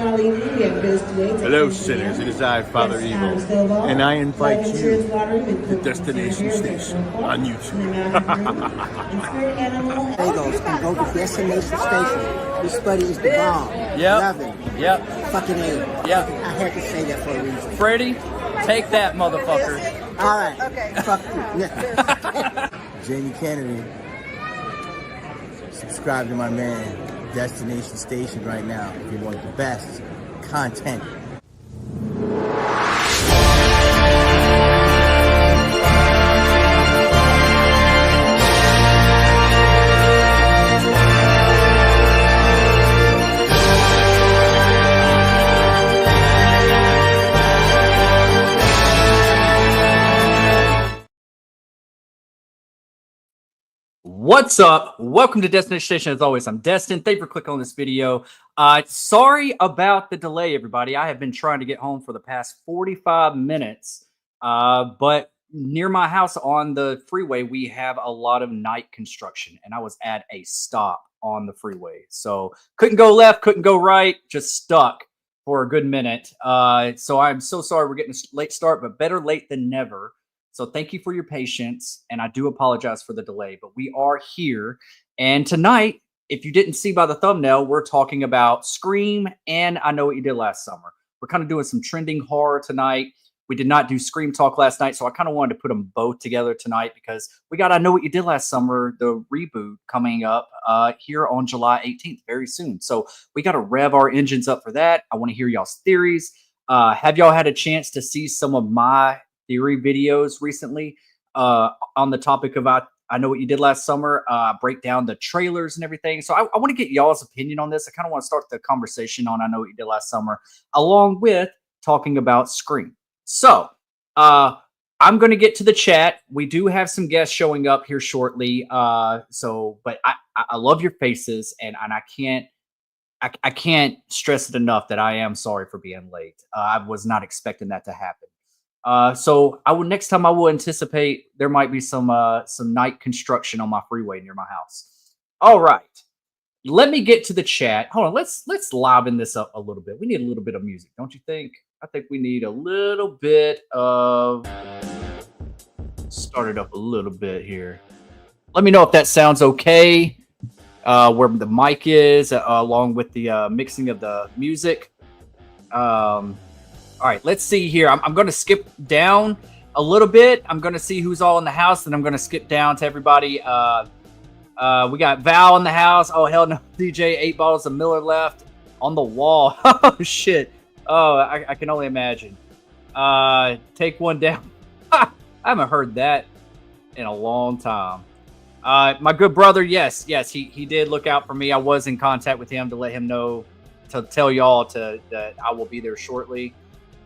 Hello, sinners. It is I, Father Evil, and I invite you to Destination Station on YouTube. Bagels can go to Destination Station. This buddy is the bomb. Love him. Yep. Fucking A. Yep. I had to say that for a reason. Freddie, take that, motherfucker. All right. Okay. Fuck you. Jamie Kennedy. Subscribe to my man, Destination Station right now if you want the best content. What's up? Welcome to Destination Station. As always, I'm Destin. Thank you for clicking on this video. Sorry about the delay, everybody. I have been trying to get home for the past 45 minutes. But near my house on the freeway, we have a lot of night construction, and I was at a stop on the freeway. So couldn't go left, couldn't go right, just stuck for a good minute. So I'm so sorry we're getting a late start, but better late than never. So thank you for your patience, and I do apologize for the delay, but we are here. And tonight, if you didn't see by the thumbnail, we're talking about Scream and I Know What You Did Last Summer. We're kind of doing some trending horror tonight. We did not do Scream talk last night, so I kind of wanted to put them both together tonight because we got I Know What You Did Last Summer, the reboot, coming up here on July 18th, very soon. So we got to rev our engines up for that. I want to hear y'all's theories. Have y'all had a chance to see some of my theory videos recently on the topic of I Know What You Did Last Summer, break down the trailers and everything. So I want to get y'all's opinion on this. I kind of want to start the conversation on I Know What You Did Last Summer, along with talking about Scream. So I'm going to get to the chat. We do have some guests showing up here shortly. But I love your faces, and I can't stress it enough that I am sorry for being late. I was not expecting that to happen. So next time I will anticipate there might be some night construction on my freeway near my house. All right, let me get to the chat. Hold on, let's liven this up a little bit. We need a little bit of music, don't you think? I think we need a little bit of start it up a little bit here. Let me know if that sounds okay. Where the mic is, along with the mixing of the music. All right, let's see here. I'm going to skip down a little bit. I'm going to see who's all in the house, and I'm going to skip down to everybody. We got Val in the house. Oh, hell no. DJ, 8 bottles of Miller left on the wall. Oh, shit. Oh, I can only imagine. Take one down. I haven't heard that in a long time. My good brother, yes, he did look out for me. I was in contact with him to let him know, to tell y'all that I will be there shortly.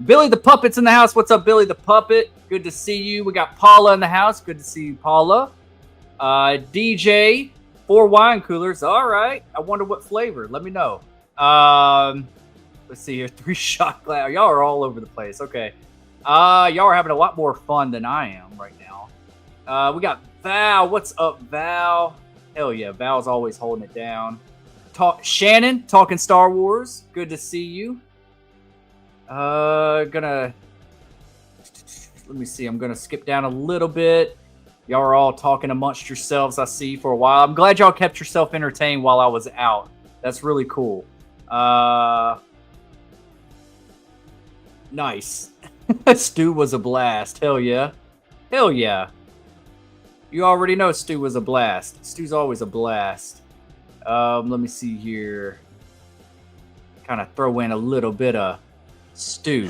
Billy the Puppet's in the house. What's up, Billy the Puppet? Good to see you. We got Paula in the house. Good to see you, Paula. DJ, 4 wine coolers. All right. I wonder what flavor. Let me know. Let's see here. 3 shot glass. Y'all are all over the place. Okay. Y'all are having a lot more fun than I am right now. We got Val. What's up, Val? Hell yeah. Val's always holding it down. Shannon, talking Star Wars. Good to see you. Let me see. I'm gonna skip down a little bit. Y'all are all talking amongst yourselves, I see, for a while. I'm glad y'all kept yourself entertained while I was out. That's really cool. Nice. Stu was a blast. Hell yeah. Hell yeah. You already know Stu was a blast. Stu's always a blast. Let me see here. Kind of throw in a little bit of Stu.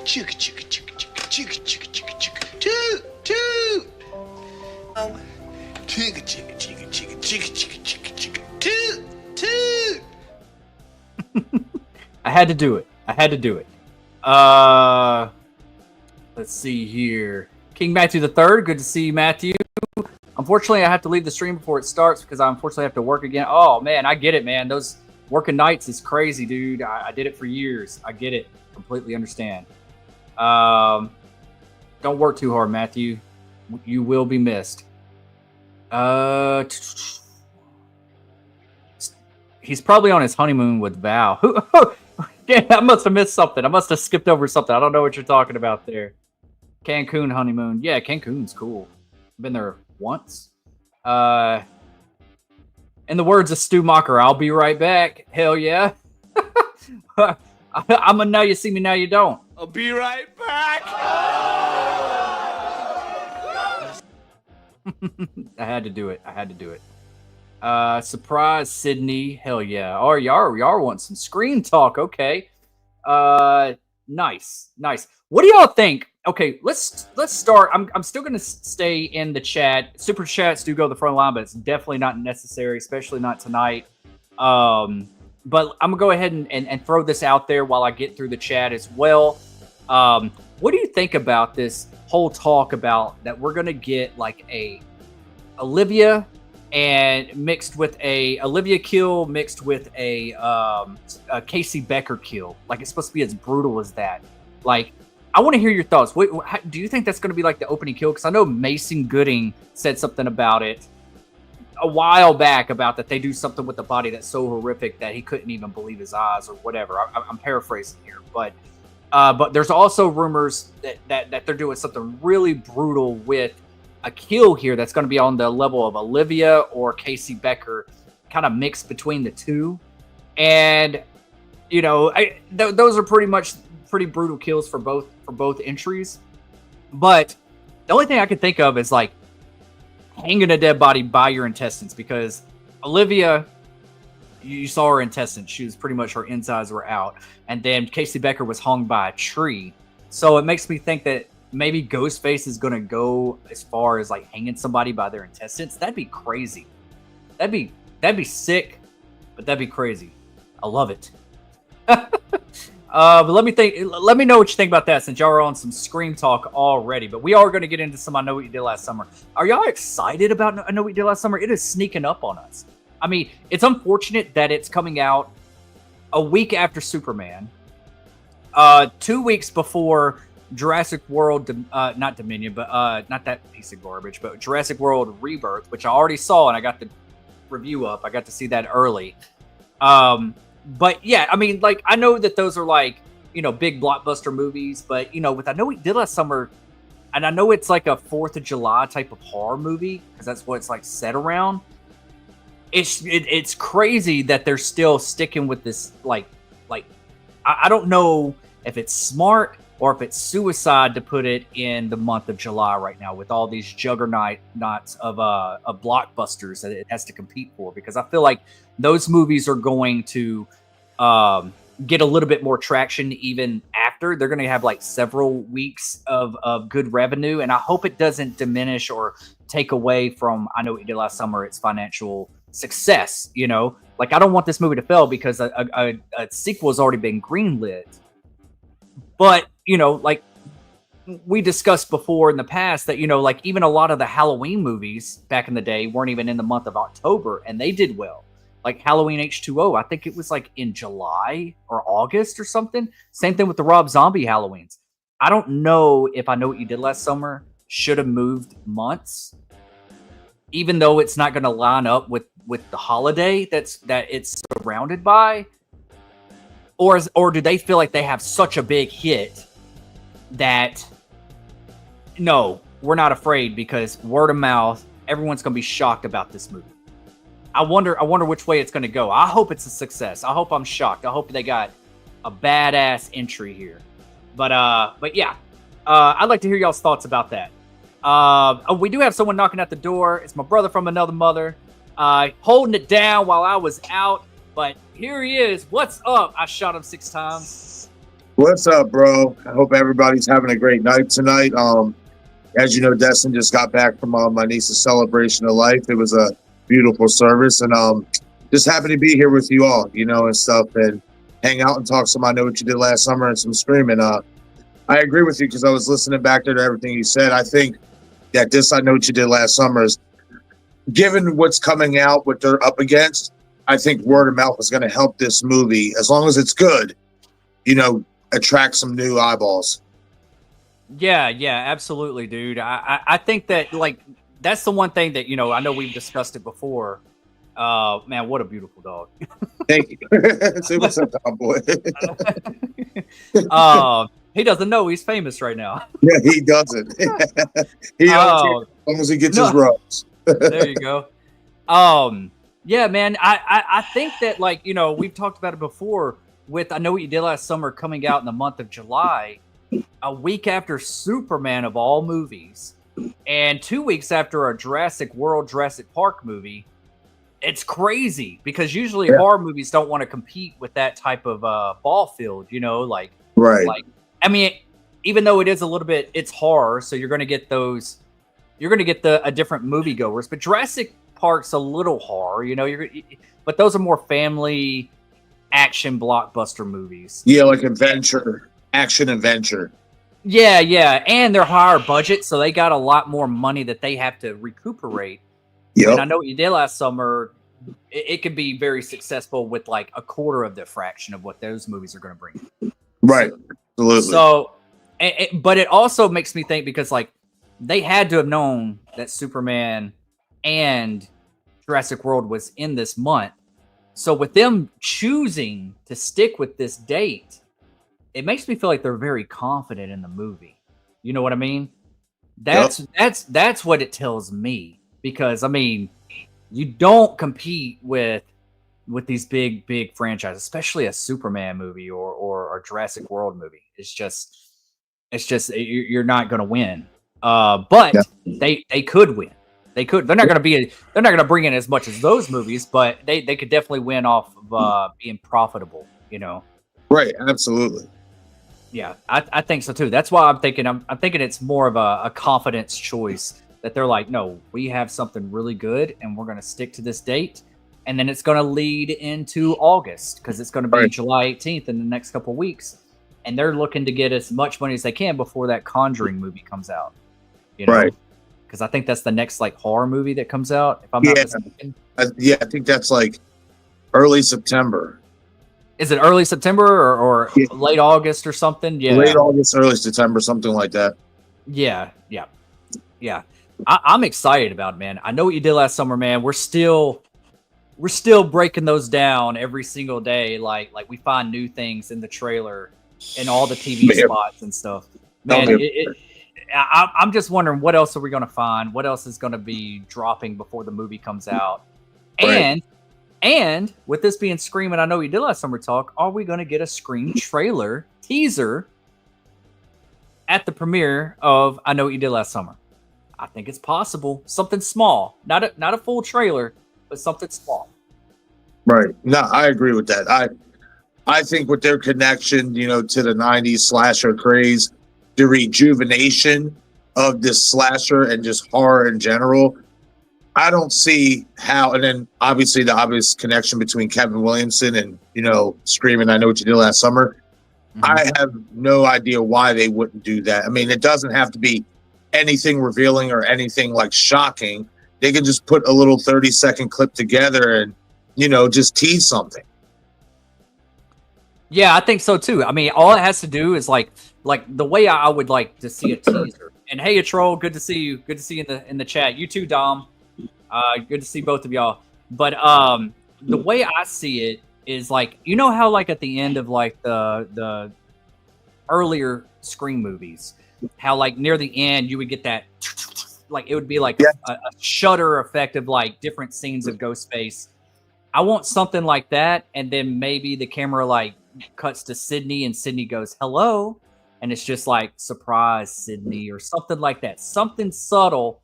Chugga chugga chugga chugga chugga chugga chugga toot toot. Chugga chugga chugga chugga chugga chugga chugga toot toot. I had to do it. Let's see here. King Matthew the Third. Good to see you, Matthew. Unfortunately, I have to leave the stream before it starts because I unfortunately have to work again. Oh man, I get it, man. Those working nights is crazy, dude. I did it for years. I get it. Completely understand. Don't work too hard, Matthew. You will be missed. He's probably on his honeymoon with Val. Yeah, I must have missed something. I must have skipped over something. I don't know what you're talking about there. Cancun honeymoon. Yeah, Cancun's cool. Been there once. In the words of Stu Mocker, I'll be right back. Hell yeah. I'm a now you see me, now you don't. I'll be right back. I had to do it. Surprise Sydney. Hell yeah. Oh, y'all want some screen talk. Okay. Nice. What do y'all think? Okay, let's start. I'm still gonna stay in the chat. Super chats do go to the front line, but it's definitely not necessary, especially not tonight. But I'm gonna go ahead and throw this out there while I get through the chat as well. What do you think about this whole talk about that we're gonna get like a Olivia and mixed with a Olivia kill mixed with a Casey Becker kill? Like it's supposed to be as brutal as that. Like I want to hear your thoughts. Do you think that's going to be like the opening kill? Because I know Mason Gooding said something about it a while back about that they do something with the body that's so horrific that he couldn't even believe his eyes or whatever. I'm paraphrasing here, but there's also rumors that they're doing something really brutal with a kill here that's going to be on the level of Olivia or Casey Becker, kind of mixed between the two. And you know, those are pretty brutal kills for both entries. But the only thing I can think of is like hanging a dead body by your intestines, because Olivia, you saw her intestines. She was pretty much, her insides were out. And then Casey Becker was hung by a tree. So it makes me think that maybe Ghostface is going to go as far as like hanging somebody by their intestines. That'd be crazy. That'd be sick, but that'd be crazy. I love it. But let me know what you think about that, since y'all are on some Scream talk already. But we are going to get into some I Know What You Did Last Summer. Are y'all excited about I Know What You Did Last Summer? It is sneaking up on us. I mean, it's unfortunate that it's coming out a week after Superman, 2 weeks before Jurassic World, not Dominion, but not that piece of garbage, but Jurassic World Rebirth, which I already saw and I got the review up. I got to see that early. But yeah, I mean, like, I know that those are like, you know, big blockbuster movies, but you know, with I Know What You Did Last Summer, and I know it's like a 4th of July type of horror movie, because that's what it's like set around. It's crazy that they're still sticking with this, like I don't know if it's smart or if it's suicide to put it in the month of July right now with all these juggernauts of blockbusters that it has to compete for, because I feel like those movies are going to get a little bit more traction even after. They're going to have like several weeks of good revenue, and I hope it doesn't diminish or take away from I Know What You Did Last Summer, its financial success. You know, like I don't want this movie to fail because a sequel has already been greenlit. But you know, like we discussed before in the past, that you know, like even a lot of the Halloween movies back in the day weren't even in the month of October, and they did well. Like Halloween H2O, I think it was like in July or August or something. Same thing with the Rob Zombie Halloweens. I don't know if I Know What You Did Last Summer should have moved months, even though it's not going to line up with the holiday that it's surrounded by. Or do they feel like they have such a big hit that no, we're not afraid, because word of mouth, everyone's going to be shocked about this movie. I wonder which way it's going to go. I hope it's a success. I hope I'm shocked. I hope they got a badass entry here. But yeah, I'd like to hear y'all's thoughts about that. We do have someone knocking at the door. It's my brother from another mother, holding it down while I was out. But here he is. What's up? I shot him 6 times. What's up, bro? I hope everybody's having a great night tonight. As you know, Destin just got back from my niece's celebration of life. It was a beautiful service, and just happy to be here with you all, you know, and stuff, and hang out and talk some I Know What You Did Last Summer and some screaming. I agree with you, because I was listening back there to everything you said. I think that this I Know What You Did Last Summer is, given what's coming out, what they're up against, I think word of mouth is going to help this movie, as long as it's good, you know, attract some new eyeballs. Yeah, absolutely, dude. I think that, like, that's the one thing that, you know, I know we've discussed it before. Man, what a beautiful dog. Thank you. Say what's up, Tom boy. He doesn't know he's famous right now. Yeah, he doesn't. He don't care as long as he gets his rubs. There you go. Yeah, man. I think that, like, you know, we've talked about it before with I Know What You Did Last Summer coming out in the month of July, a week after Superman of all movies, and 2 weeks after a Jurassic World, Jurassic Park movie. It's crazy because usually horror movies don't want to compete with that type of ball field, you know, like, like, I mean, even though it is a little bit, it's horror. So you're going to get those, you're going to get a different moviegoers, but Jurassic Park's a little horror, you know, but those are more family action blockbuster movies. Yeah. Like adventure, action adventure. Yeah. Yeah. And they're higher budget. So they got a lot more money that they have to recuperate. Yep. And I Know What You Did Last Summer, it could be very successful with like a quarter of the fraction of what those movies are going to bring. Right. Absolutely. So, but it also makes me think because like they had to have known that Superman and Jurassic World was in this month. So with them choosing to stick with this date, it makes me feel like they're very confident in the movie. You know what I mean? That's what it tells me. Because I mean, you don't compete with these big franchises, especially a Superman movie or a Jurassic World movie. It's just you're not going to win. But they could win. They could. They're not going to bring in as much as those movies, but they could definitely win off of being profitable. You know. Right. Absolutely. Yeah, I think so too. That's why I'm thinking it's more of a confidence choice. That they're like, no, we have something really good and we're going to stick to this date. And then it's going to lead into August because it's going to be July 18th in the next couple of weeks. And they're looking to get as much money as they can before that Conjuring movie comes out. You know? Right. Because I think that's the next like horror movie that comes out. If I'm not mistaken. Yeah, I think that's like early September. Is it early September or late August or something? Yeah. Late August, early September, something like that. Yeah. I'm excited about it, man. I Know What You Did Last Summer, man. We're still breaking those down every single day. Like we find new things in the trailer and all the TV spots and stuff. Man, I'm just wondering what else are we going to find? What else is going to be dropping before the movie comes out? And with this being Scream and I Know What You Did Last Summer talk, are we going to get a Scream trailer teaser at the premiere of I Know What You Did Last Summer? I think it's possible. Something small, not a full trailer, but something small. Right. No, I agree with that. I think with their connection, you know, to the 90s slasher craze, the rejuvenation of this slasher and just horror in general, I don't see how. And then obviously the obvious connection between Kevin Williamson and, you know, Scream and I Know What You Did Last Summer. Mm-hmm. I have no idea why they wouldn't do that. I mean, it doesn't have to be anything revealing or anything like shocking. They can just put a little 30-second clip together and, you know, just tease something. Yeah, I think so too. I mean, all it has to do is like the way I would like to see a teaser. And hey, Troll, good to see you. Good to see you in the chat. You too, Dom. Good to see both of y'all. But the way I see it is like, you know how like at the end of like the earlier Scream movies, how like near the end you would get that like it would be like a shutter effect of like different scenes of Ghostface. I want something like that, and then maybe the camera like cuts to Sydney and Sydney goes hello, and it's just like surprise Sydney or something like that, something subtle,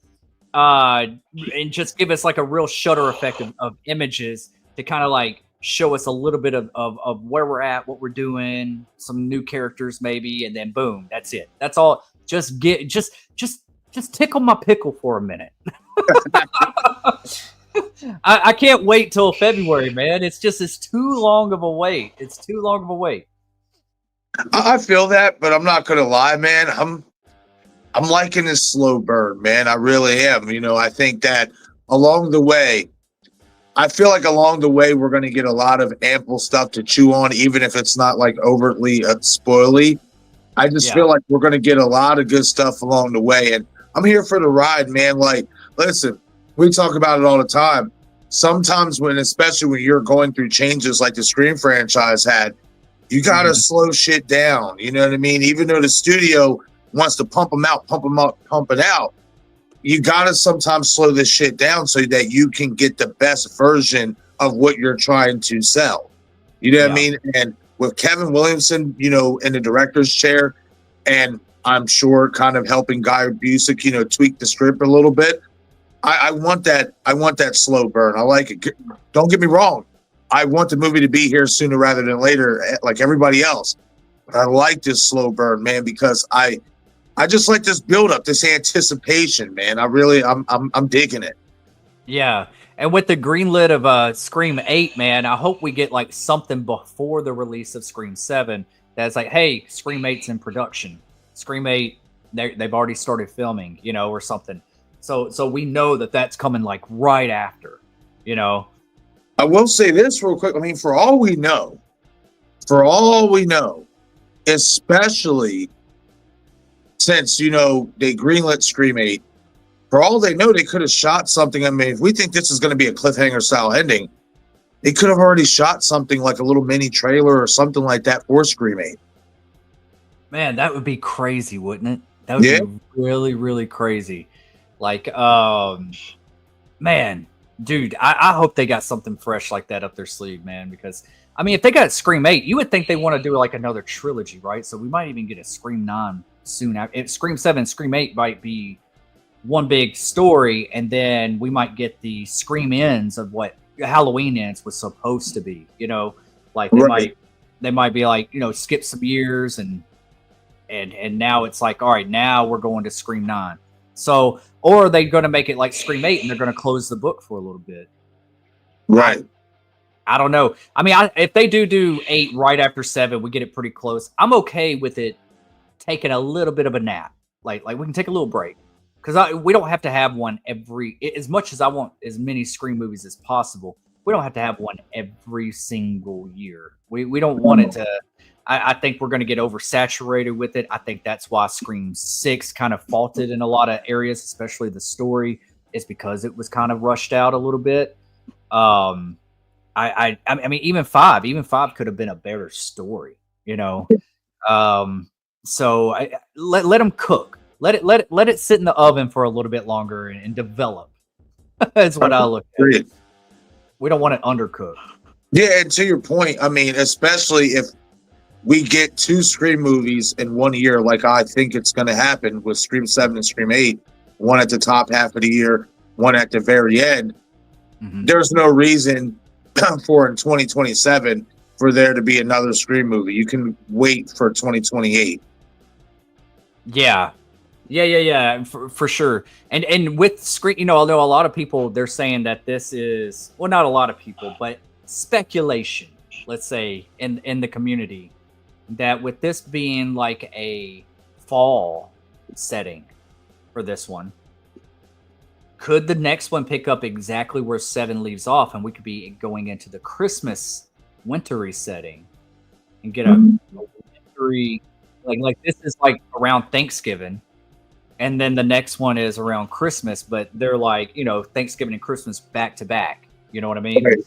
and just give us like a real shutter effect of images to kind of like show us a little bit of where we're at, what we're doing, some new characters maybe, and then boom, that's it. That's all. Just tickle my pickle for a minute. I can't wait till February, man. It's too long of a wait. It's too long of a wait. I feel that, but I'm not gonna lie, man. I'm liking this slow burn, man. I really am. You know, I think that along the way, we're going to get a lot of ample stuff to chew on, even if it's not like overtly spoily. I just feel like we're going to get a lot of good stuff along the way. And I'm here for the ride, man. Like, listen, we talk about it all the time. sometimes especially when you're going through changes like the Scream franchise had, you got to slow shit down. You know what I mean? Even though the studio wants to pump them out, pump it out, you got to sometimes slow this shit down so that you can get the best version of what you're trying to sell. You know what I mean? And with Kevin Williamson, you know, in the director's chair, and I'm sure kind of helping Guy Busick, you know, tweak the script a little bit. I want that slow burn. I like it. Don't get me wrong. I want the movie to be here sooner rather than later, like everybody else. But I like this slow burn, man, because I just like this build up, this anticipation, man. I'm digging it. Yeah. And with the greenlit of Scream 8, man, I hope we get like something before the release of Scream 7 that's like, hey, Scream 8's in production. Scream 8, they've already started filming, you know, or something. So we know that that's coming like right after, you know. I will say this real quick. I mean, for all we know, especially since, you know, they greenlit Scream 8, for all they know, they could have shot something. I mean, if we think this is going to be a cliffhanger style ending, they could have already shot something like a little mini trailer or something like that for Scream 8. Man, that would be crazy, wouldn't it? That would be really, really crazy. Like, man, dude, I hope they got something fresh like that up their sleeve, man. Because, I mean, if they got Scream 8, you would think they want to do like another trilogy, right? So we might even get a Scream 9 soon. If Scream 7, Scream 8 might be one big story, and then we might get the Scream ends of what Halloween ends was supposed to be. You know, like they might be like, you know, skip some years and now it's like, all right, now we're going to Scream 9. So, or are they going to make it like Scream 8 and they're going to close the book for a little bit? Right. I don't know. I mean, if they do 8 right after 7, we get it pretty close. I'm okay with it taking a little bit of a nap. Like we can take a little break. Because we don't have to have one as much as I want as many Scream movies as possible, we don't have to have one every single year. We don't want it to. I think we're going to get oversaturated with it. I think that's why Scream 6 kind of faulted in a lot of areas, especially the story, is because it was kind of rushed out a little bit. I mean, even 5 could have been a better story, you know. So let them cook. Let it sit in the oven for a little bit longer and develop. That's what I look at. We don't want it undercooked. Yeah, and to your point, I mean, especially if we get 2 Scream movies in 1 year, like I think it's going to happen with Scream 7 and Scream 8, one at the top half of the year, one at the very end. There's no reason for in 2027 for there to be another Scream movie. You can wait for 2028. Yeah, for sure. And with Scream, you know, although a lot of people, they're saying that this is, well, not a lot of people, but speculation, let's say, in the community, that with this being like a fall setting for this one, could the next one pick up exactly where 7 leaves off, and we could be going into the Christmas wintry setting and get a wintry, like this is like around Thanksgiving, and then the next one is around Christmas, but they're like, you know, Thanksgiving and Christmas back to back. You know what I mean? Right.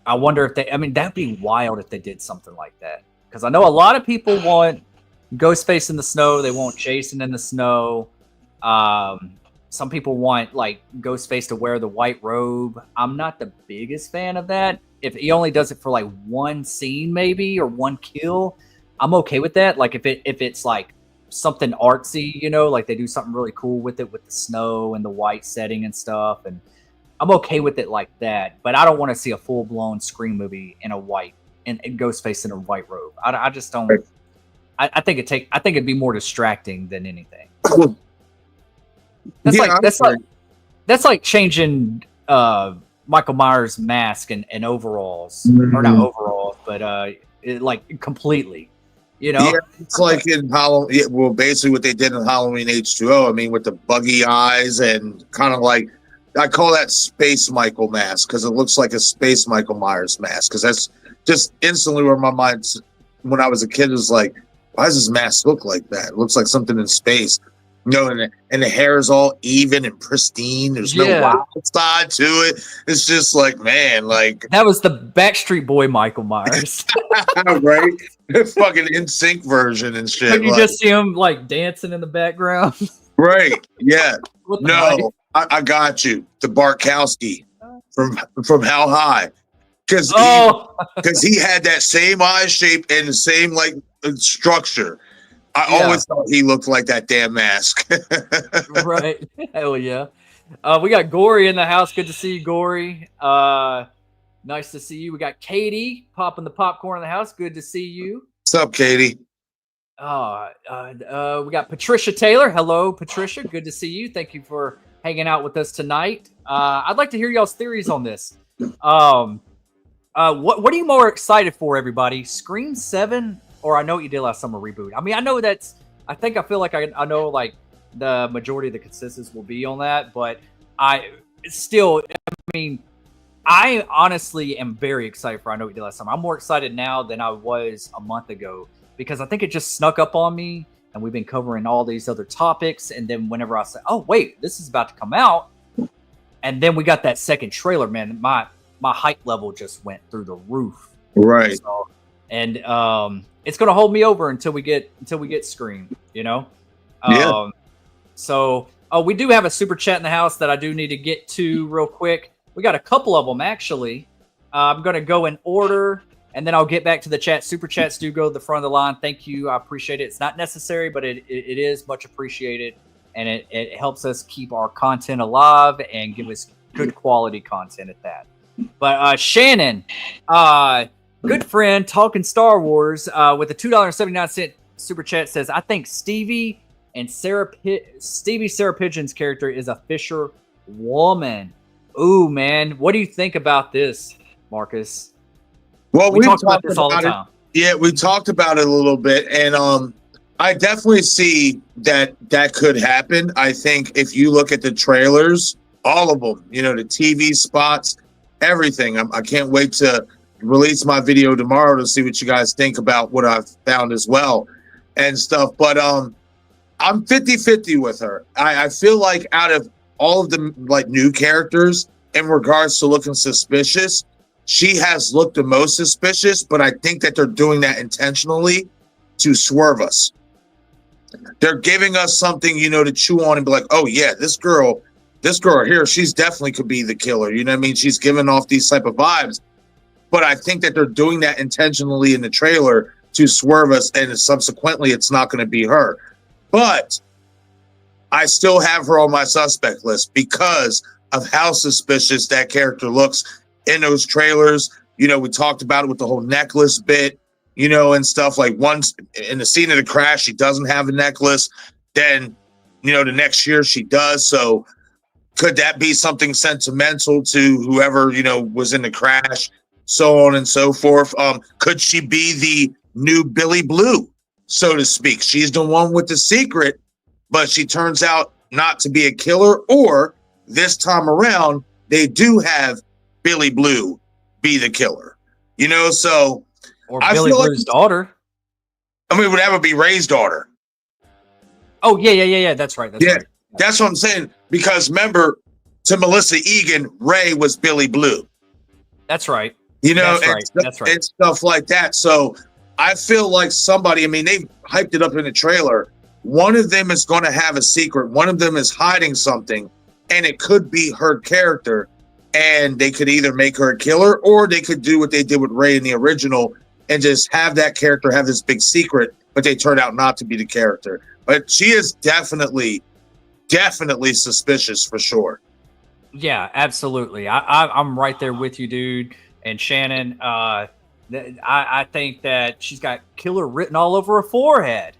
I wonder if that'd be wild if they did something like that. Because I know a lot of people want Ghostface in the snow. They want Jason in the snow. Some people want like Ghostface to wear the white robe. I'm not the biggest fan of that. If he only does it for like one scene maybe, or one kill, I'm okay with that. Like if it's like something artsy, you know, like they do something really cool with it, with the snow and the white setting and stuff, and I'm okay with it like that. But I don't want to see a full blown Scream movie in a white and Ghostface in a white robe. I just don't. I think it'd be more distracting than anything. That's like changing Michael Myers' mask and overalls, or not overalls, but like completely. You know, yeah, it's like in Halloween. Yeah, well, basically what they did in Halloween H2O. I mean, with the buggy eyes and kind of like, I call that Space Michael mask because it looks like a Space Michael Myers mask. Because that's just instantly where my mind, when I was a kid, was like, why does this mask look like that? It looks like something in space. No, and the hair is all even and pristine. There's no wild side to it. It's just like, man, like that was the Backstreet Boy Michael Myers. right? The fucking NSYNC version and shit. Can you just see him like dancing in the background? Right? Yeah. No, I got you. The Barkowski from How High, because he had that same eye shape and the same like structure. I always thought he looked like that damn mask. Right. Hell yeah. We got Gory in the house. Good to see you, Gory. Nice to see you. We got Katie popping the popcorn in the house. Good to see you. What's up, Katie? We got Patricia Taylor. Hello, Patricia. Good to see you. Thank you for hanging out with us tonight. I'd like to hear y'all's theories on this. What are you more excited for, everybody? Scream 7 or I Know What You Did Last Summer reboot? I mean, I feel like I know like the majority of the consensus will be on that, but I honestly am very excited for I Know What You Did Last Summer. I'm more excited now than I was a month ago because I think it just snuck up on me and we've been covering all these other topics. And then whenever I say, oh, wait, this is about to come out. And then we got that second trailer, man, my hype level just went through the roof. Right. So, and it's going to hold me over until we get Scream, you know? Yeah. So we do have a super chat in the house that I do need to get to real quick. We got a couple of them, actually. I'm going to go in order, and then I'll get back to the chat. Super chats do go to the front of the line. Thank you. I appreciate it. It's not necessary, but it is much appreciated, and it helps us keep our content alive and give us good quality content at that. But Shannon, good friend, talking Star Wars, with a $2.79 super chat says, I think Stevie Sarah Pigeon's character is a Fisher woman. Ooh, man. What do you think about this, Marcus? Well, we talk about this all the time. Yeah, we talked about it a little bit, and I definitely see that could happen. I think if you look at the trailers, all of them, you know, the TV spots, everything. I can't wait to release my video tomorrow to see what you guys think about what I've found as well and stuff. But I'm 50-50 with her. I feel like out of all of the like new characters in regards to looking suspicious, she has looked the most suspicious, but I think that they're doing that intentionally to swerve us. They're giving us something, you know, to chew on and be like, oh yeah, this girl here, she's definitely could be the killer. You know what I mean? She's giving off these type of vibes, but I think that they're doing that intentionally in the trailer to swerve us, and subsequently it's not going to be her. But I still have her on my suspect list because of how suspicious that character looks in those trailers. You know, we talked about it with the whole necklace bit, you know, and stuff. Like once in the scene of the crash, she doesn't have a necklace. Then, you know, the next year she does. So could that be something sentimental to whoever, you know, was in the crash, so on and so forth? Could she be the new Billy Blue, so to speak? She's the one with the secret, but she turns out not to be a killer. Or this time around, they do have Billy Blue be the killer, you know? So, or Billy Blue's daughter. I mean, that would be Ray's daughter. Oh yeah. That's right. Right. That's what I'm saying. Because remember, to Melissa Egan, Ray was Billy Blue. That's right. You know, That's right. And stuff like that. So I feel like somebody, I mean, they've hyped it up in the trailer. One of them is going to have a secret. One of them is hiding something, and it could be her character. And they could either make her a killer, or they could do what they did with Ray in the original and just have that character have this big secret, but they turn out not to be the character. But she is definitely suspicious for sure. Yeah, absolutely. I'm right there with you, dude. And Shannon, I think that she's got killer written all over her forehead.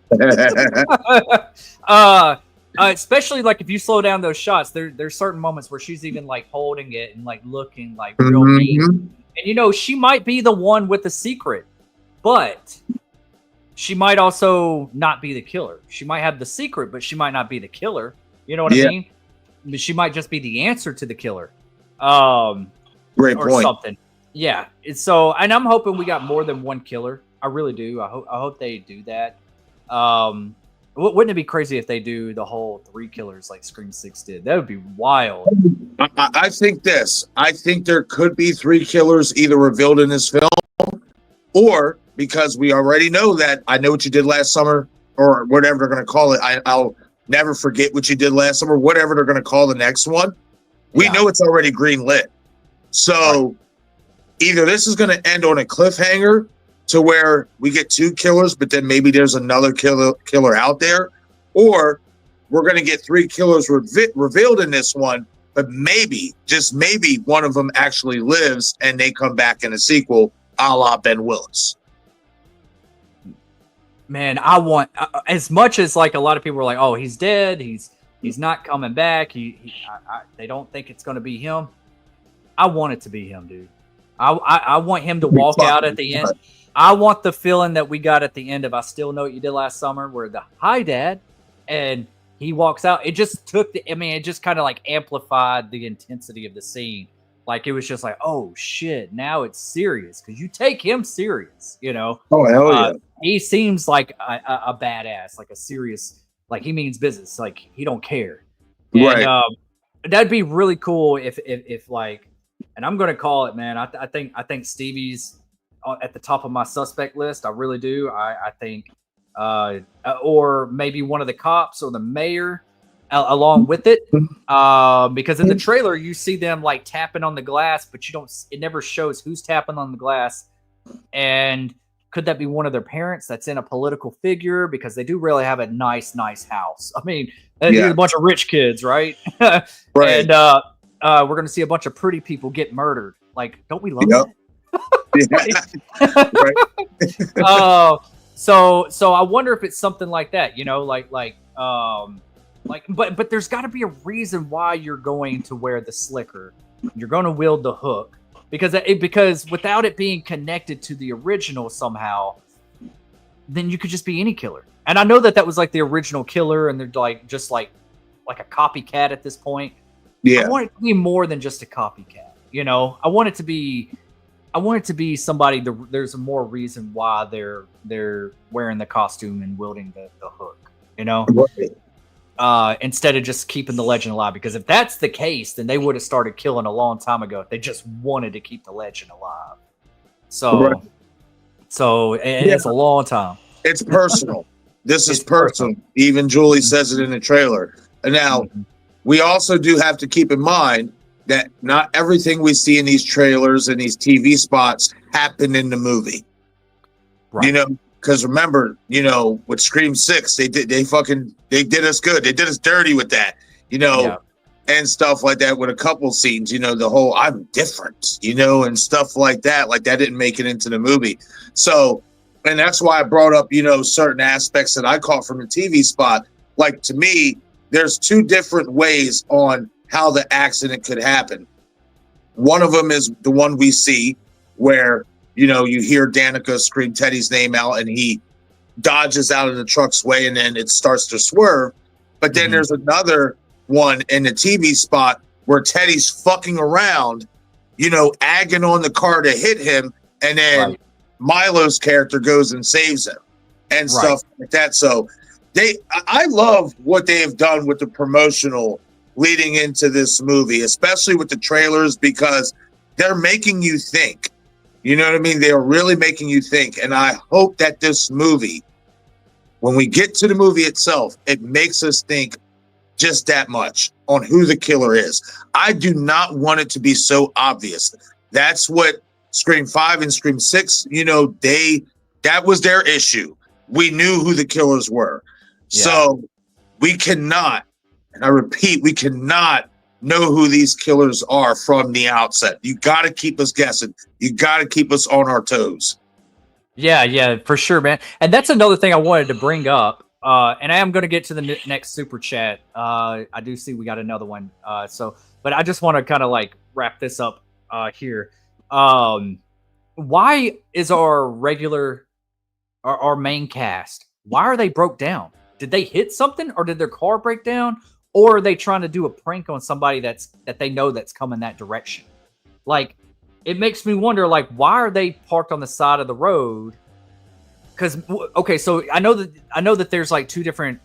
Especially like if you slow down those shots, there's certain moments where she's even like holding it and like looking like real mean. And you know, she might be the one with the secret, but she might also not be the killer. She might have the secret, but she might not be the killer. You know what I mean? She might just be the answer to the killer. Great or point. Something. Yeah. So, and I'm hoping we got more than one killer. I really do. I hope they do that. Wouldn't it be crazy if they do the whole 3 killers like Scream 6 did? That would be wild. I think this. I think there could be 3 killers either revealed in this film, or because we already know that I Know What You Did Last Summer, or whatever they're going to call it. I'll never forget what you did last summer, whatever they're going to call the next one. We know it's already green lit. So either this is going to end on a cliffhanger to where we get 2 killers, but then maybe there's another killer out there, or we're going to get 3 killers revealed in this one, but maybe, just maybe, one of them actually lives and they come back in a sequel, a la Ben Willis. Man, I want as much as like a lot of people are like, "Oh, he's dead. He's not coming back. They don't think it's going to be him." I want it to be him, dude. I want him to walk out at the end. I want the feeling that we got at the end of I Still Know What You Did Last Summer, where the "Hi, Dad," and he walks out. It just took it just kind of like amplified the intensity of the scene. Like, it was just like, oh shit, now it's serious, because you take him serious, you know. Oh hell yeah. He seems like a badass, like a serious, like he means business, like he don't care. Right. And, that'd be really cool if like, and I'm gonna call it, man. I think Stevie's at the top of my suspect list. I really do. I think, or maybe one of the cops or the mayor along with it, because in the trailer you see them like tapping on the glass, but it never shows who's tapping on the glass. And could that be one of their parents that's in a political figure? Because they do really have a nice house. I mean, they're a bunch of rich kids, right? Right. And we're going to see a bunch of pretty people get murdered. Like, don't we love that? Right. So I wonder if it's something like that, you know, but there's got to be a reason why you're going to wear the slicker. You're going to wield the hook. Because without it being connected to the original somehow, then you could just be any killer. And I know that was like the original killer, and they're like just like a copycat at this point. Yeah. I want it to be more than just a copycat. You know, I want it to be somebody. There's a more reason why they're wearing the costume and wielding the hook. You know. Instead of just keeping the legend alive. Because if that's the case, then they would have started killing a long time ago if they just wanted to keep the legend alive. So it's a long time. It's personal. This is personal. Even Julie says it in the trailer. And now, we also do have to keep in mind that not everything we see in these trailers and these TV spots happened in the movie. Right. You know, because remember, you know, with Scream 6, they did us good. They did us dirty with that, you know, and stuff like that with a couple scenes, you know, the whole I'm different, you know, and stuff like that. Like, that didn't make it into the movie. So, and that's why I brought up, you know, certain aspects that I caught from a TV spot. Like, to me, there's 2 different ways on how the accident could happen. One of them is the one we see where, you know, you hear Danica scream Teddy's name out and he dodges out of the truck's way and then it starts to swerve. But then there's another one in the TV spot where Teddy's fucking around, you know, agging on the car to hit him. And then Milo's character goes and saves him and stuff like that. So I love what they have done with the promotional leading into this movie, especially with the trailers, because they're making you think. You know what I mean? They are really making you think. And I hope that this movie, when we get to the movie itself, it makes us think just that much on who the killer is. I do not want it to be so obvious. That's what Scream 5 and Scream 6, you know, that was their issue. We knew who the killers were. Yeah. So we cannot, and I repeat, we cannot know who these killers are from the outset. You got to keep us guessing. You got to keep us on our toes. Yeah, for sure, man. And that's another thing I wanted to bring up. And I am going to get to the next super chat. I do see we got another one. But I just want to kind of like wrap this up here. Why is our main cast, why are they broke down? Did they hit something, or did their car break down? Or are they trying to do a prank on somebody that they know that's coming that direction? Like, it makes me wonder, like, why are they parked on the side of the road because okay, so I know that there's like two different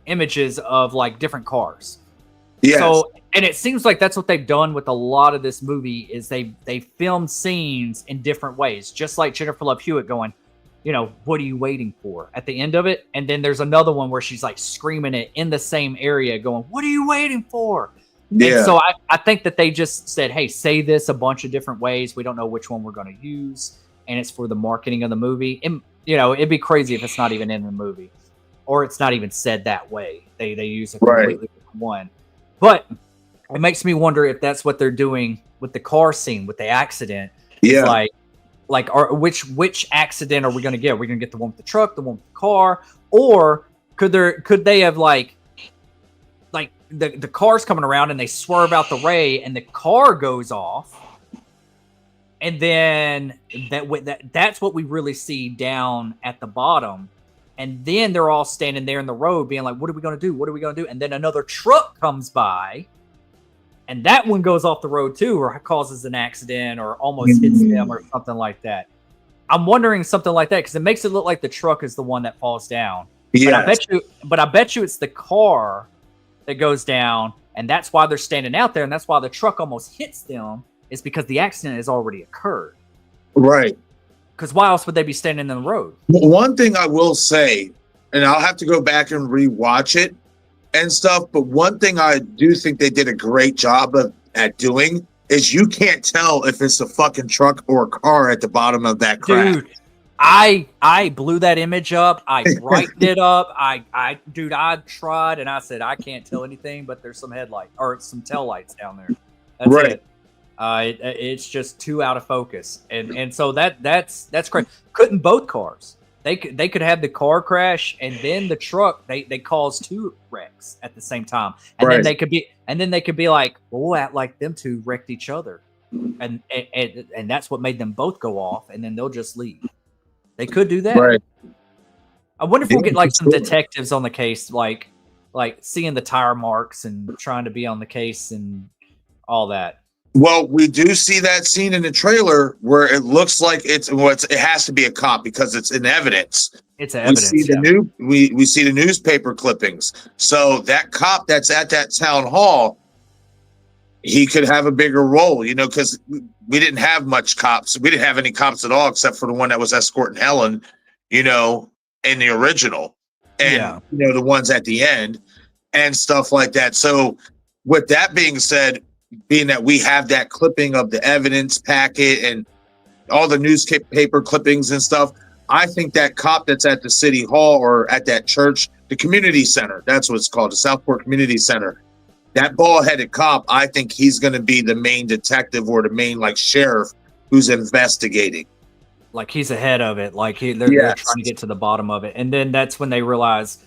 images of like different cars. Yes. So, and it seems like that's what they've done with a lot of this movie is they filmed scenes in different ways, just like Jennifer Love Hewitt going, you know, what are you waiting for at the end of it? And then there's another one where she's like screaming it in the same area going, what are you waiting for? Yeah. And so I think that they just said, hey, say this a bunch of different ways. We don't know which one we're going to use. And it's for the marketing of the movie. And, you know, it'd be crazy if it's not even in the movie or it's not even said that way. They use a completely different one. But it makes me wonder if that's what they're doing with the car scene, with the accident. Yeah. Like, which accident are we going to get? Are we going to get the one with the truck, the one with the car, or could they have like the car's coming around and they swerve out the way and the car goes off, and then that's what we really see down at the bottom, and then they're all standing there in the road being like, what are we going to do? What are we going to do? And then another truck comes by. And that one goes off the road too, or causes an accident, or almost hits them, or something like that. I'm wondering something like that because it makes it look like the truck is the one that falls down. Yes. But I bet you it's the car that goes down, and that's why they're standing out there, and that's why the truck almost hits them. Is because the accident has already occurred. Right. Because why else would they be standing in the road? One thing I will say, and I'll have to go back and rewatch it and stuff, but one thing I do think they did a great job at doing is you can't tell if it's a fucking truck or a car at the bottom of that crash. Dude, I blew that image up. I brightened it up. I tried and I said I can't tell anything, but there's some headlight or some tail lights down there. That's Right. it. It's just too out of focus, and so that's great. Couldn't both cars? They could have the car crash and then the truck. They cause two wrecks at the same time, and Right. then they could be like, well, we'll act like them two wrecked each other, and that's what made them both go off, and then they'll just leave. They could do that. Right. I wonder if we'll get like some detectives on the case, like seeing the tire marks and trying to be on the case and all that. Well, we do see that scene in the trailer where it looks like it has to be a cop because it's in evidence. It's evidence. We see we see the newspaper clippings. So that cop that's at that town hall, he could have a bigger role, you know, because we didn't have much cops. We didn't have any cops at all except for the one that was escorting Helen, you know, in the original, and you know, the ones at the end and stuff like that. So with that being said, being that we have that clipping of the evidence packet and all the newspaper clippings and stuff, I think that cop that's at the city hall or at that church, the community center, that's what it's called, the Southport Community Center, that bald-headed cop, I think he's going to be the main detective or the main like sheriff who's investigating. Like he's ahead of it. Like they're trying to get to the bottom of it. And then that's when they realize,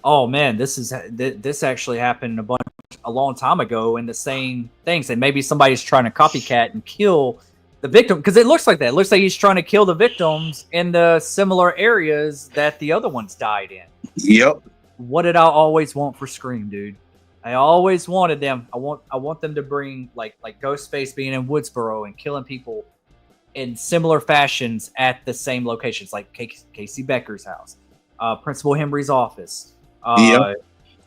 oh man, this actually happened a long time ago in the same things, and maybe somebody's trying to copycat and kill the victim, because it looks like that. It looks like he's trying to kill the victims in the similar areas that the other ones died in. Yep. What did I always want for Scream, dude? I always wanted them. I want them to bring like Ghostface being in Woodsboro and killing people in similar fashions at the same locations, like Casey Becker's house, Principal Henry's office. But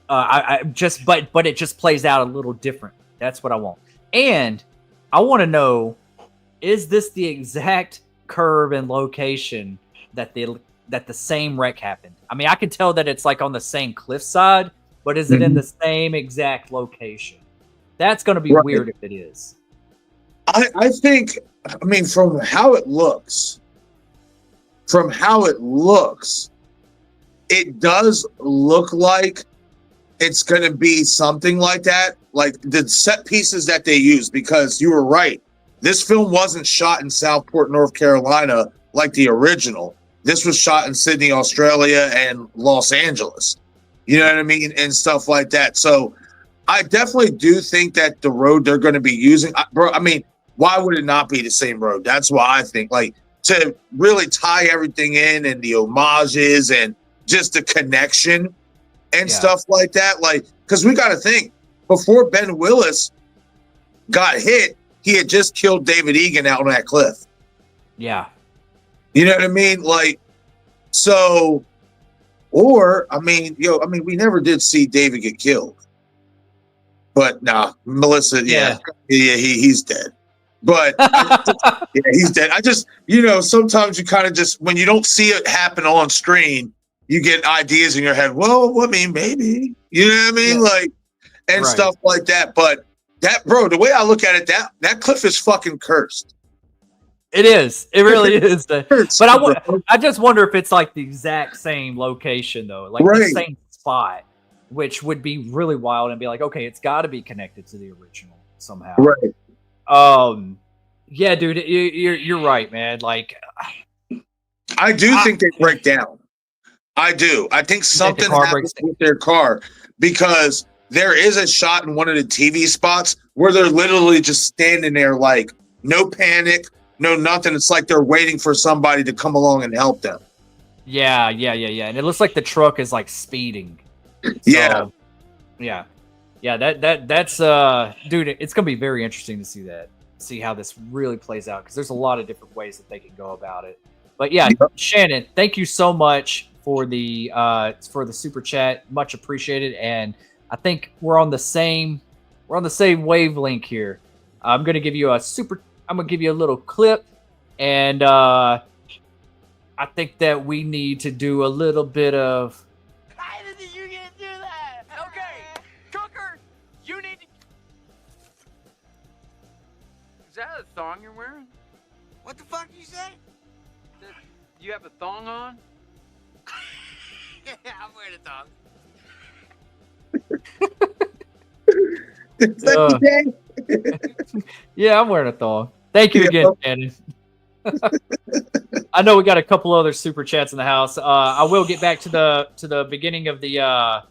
it just plays out a little different. That's what I want. And I want to know, is this the exact curve and location that the same wreck happened? I mean, I can tell that it's like on the same cliffside, but is it in the same exact location? That's going to be weird if it is. I think, I mean, from how it looks, it does look like it's going to be something like that, like the set pieces that they use, because you were right. This film wasn't shot in Southport, North Carolina, like the original. This was shot in Sydney, Australia, and Los Angeles. You know what I mean? And stuff like that. So I definitely do think that the road they're going to be using, bro, I mean, why would it not be the same road? That's why I think, like, to really tie everything in and the homages and just the connection and stuff like that. Like, because we got to think, before Ben Willis got hit, he had just killed David Egan out on that cliff. Yeah. You know what I mean? Like, So, or I mean, we never did see David get killed, but nah, Melissa, yeah, he's dead. But yeah, he's dead. I just, sometimes you kind of just, when you don't see it happen on screen, you get ideas in your head. Well, I mean, maybe, you know what I mean? Like, and stuff like that. But that, bro, the way I look at it, that cliff is fucking cursed. It is. It really is. But I just wonder if it's like the exact same location though, like the same spot, which would be really wild and be like, okay, it's got to be connected to the original somehow. Right. Yeah, dude, you're right, man. Like, I do think they break down. I do. I think something happens with their car, because there is a shot in one of the TV spots where they're literally just standing there, like, no panic, no nothing. It's like they're waiting for somebody to come along and help them. Yeah. And it looks like the truck is like speeding. So, yeah. That's dude, it's gonna be very interesting to see how this really plays out, because there's a lot of different ways that they can go about it. But yeah, Shannon, thank you so much for the super chat, much appreciated. And I think we're on the same wavelength here. I'm gonna give you a little clip, and I think that we need to do a little bit of. How did you get to that? Okay, Trucker, you need to. Is that a thong you're wearing? What the fuck you say? You have a thong on? Yeah, I'm wearing a thong. Yeah, I'm wearing a thong. Thank you again, Shannon. I know we got a couple other super chats in the house. I will get back to the beginning of the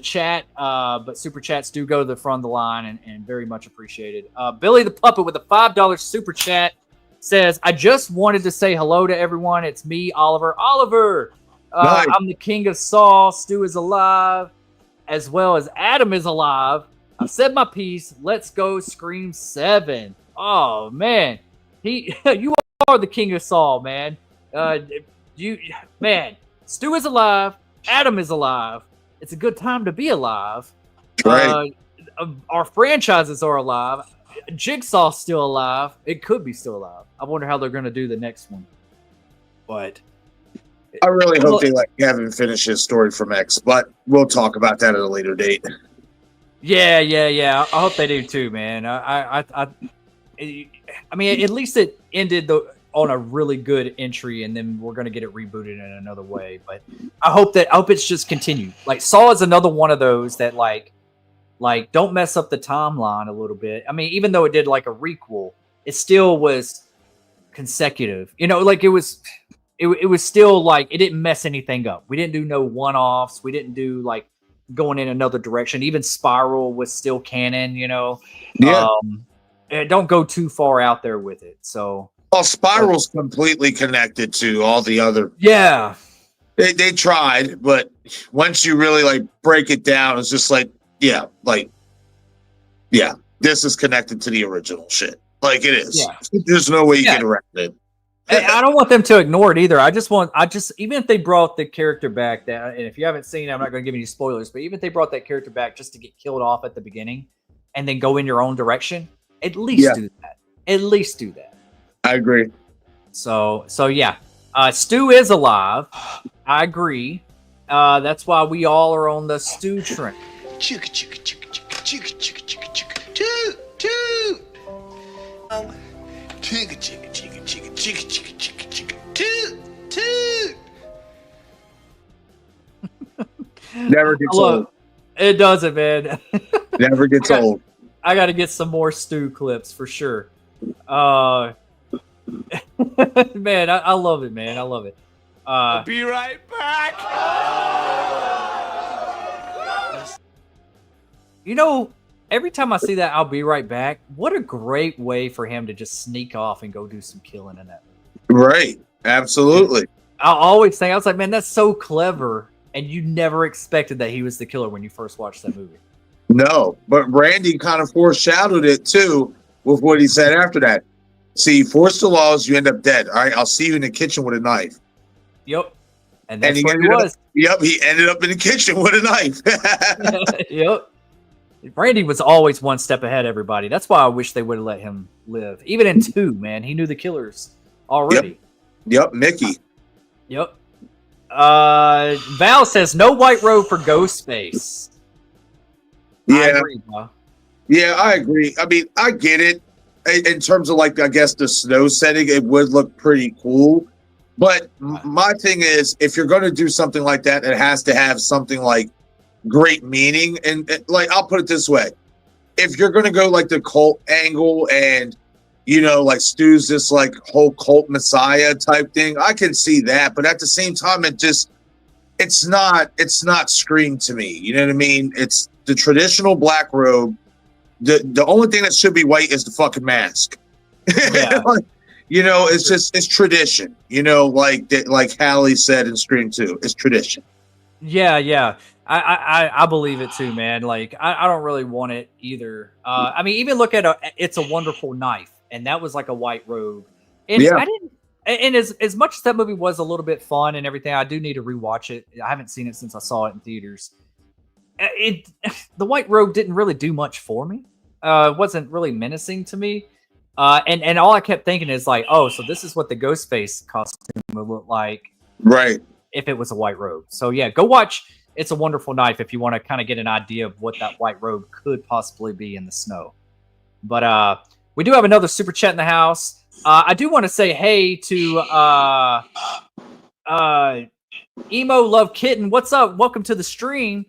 chat, but super chats do go to the front of the line, and very much appreciated. Billy the Puppet with a $5 super chat says, I just wanted to say hello to everyone. It's me, Oliver. Nice. I'm the king of Saul. Stu is alive, as well as Adam is alive. I've said my piece. Let's go Scream 7. Oh, man. You are the king of Saul, man. Stu is alive. Adam is alive. It's a good time to be alive. Right. Our franchises are alive. Jigsaw's still alive. It could be still alive. I wonder how they're going to do the next one. But I really hope they let Kevin finish his story from X, but we'll talk about that at a later date. Yeah. I hope they do too, man. I mean, at least it ended on a really good entry, and then we're gonna get it rebooted in another way. But I hope it's just continued. Like, Saw is another one of those that like don't mess up the timeline a little bit. I mean, even though it did like a requel, it still was consecutive. Like it was still like it didn't mess anything up. We didn't do no one-offs. We didn't do like going in another direction. Even Spiral was still canon. Yeah. Don't go too far out there with it. So, Spiral's completely connected to all the other. Yeah, they tried, but once you really like break it down, it's just like, this is connected to the original shit. Like it is. Yeah. There's no way you can erect it. I don't want them to ignore it either. Even if they brought the character back, and if you haven't seen it, I'm not going to give any spoilers, but even if they brought that character back just to get killed off at the beginning and then go in your own direction, at least do that. At least do that. I agree. So yeah. Stu is alive. I agree. That's why we all are on the Stu train. Chicka chicka chicka chicka chicka chicka chicka chicka toot toot. Chicka chicka chicka chicka chicka chicka chicka chicka toot toot. Never gets old. It doesn't, man. Never gets old. I got to get some more Stu clips for sure. Man, I love it, man. I love it. I'll be right back. Every time I see that, I'll be right back. What a great way for him to just sneak off and go do some killing in that movie. Right. Absolutely. I always think, I was like, man, that's so clever. And you never expected that he was the killer when you first watched that movie. No, but Randy kind of foreshadowed it too with what he said after that. See, force the laws, you end up dead. All right, I'll see you in the kitchen with a knife. Yep. And And that's where he was. he ended up in the kitchen with a knife. Yep. Randy was always one step ahead of everybody. That's why I wish they would have let him live. Even in 2, man, he knew the killers already. Yep, Mickey. Yep. Val says no white robe for Ghostface. Yeah. I agree, bro. Yeah, I agree. I mean, I get it. In terms of like, I guess the snow setting, it would look pretty cool. But my thing is, if you're going to do something like that, it has to have something like great meaning. And like, I'll put it this way. If you're going to go like the cult angle and, you know, like Stu's this like whole cult messiah type thing, I can see that. But at the same time, it's not Scream to me. You know what I mean? It's the traditional black robe. The only thing that should be white is the fucking mask. Yeah. You know, it's tradition. You know, like Hallie said in Scream 2, it's tradition. Yeah. I believe it too, man. Like I don't really want it either. I mean, even look at It's a Wonderful Knife, and that was like a white robe. And Yeah. I didn't. And as much as that movie was a little bit fun and everything, I do need to rewatch it. I haven't seen it since I saw it in theaters. The white robe didn't really do much for me. It wasn't really menacing to me. And all I kept thinking is like, oh, so this is what the Ghostface costume would look like, Right. if it was a white robe. So yeah, go watch It's a Wonderful Knife if you want to kind of get an idea of what that white robe could possibly be in the snow. But we do have another super chat in the house. I do want to say hey to Emo Love Kitten. What's up? Welcome to the stream.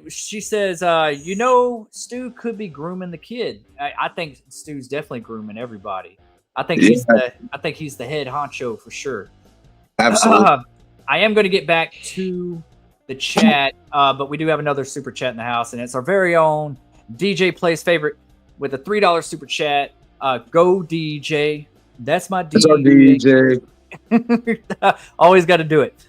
She says, you know, Stu could be grooming the kid. I think Stu's definitely grooming everybody. I think he's the head honcho for sure. Absolutely. I am going to get back to the chat, but we do have another super chat in the house, and it's our very own DJ Plays Favorite with a $3 super chat. Go DJ. That's my DJ. That's our DJ. Always got to do it.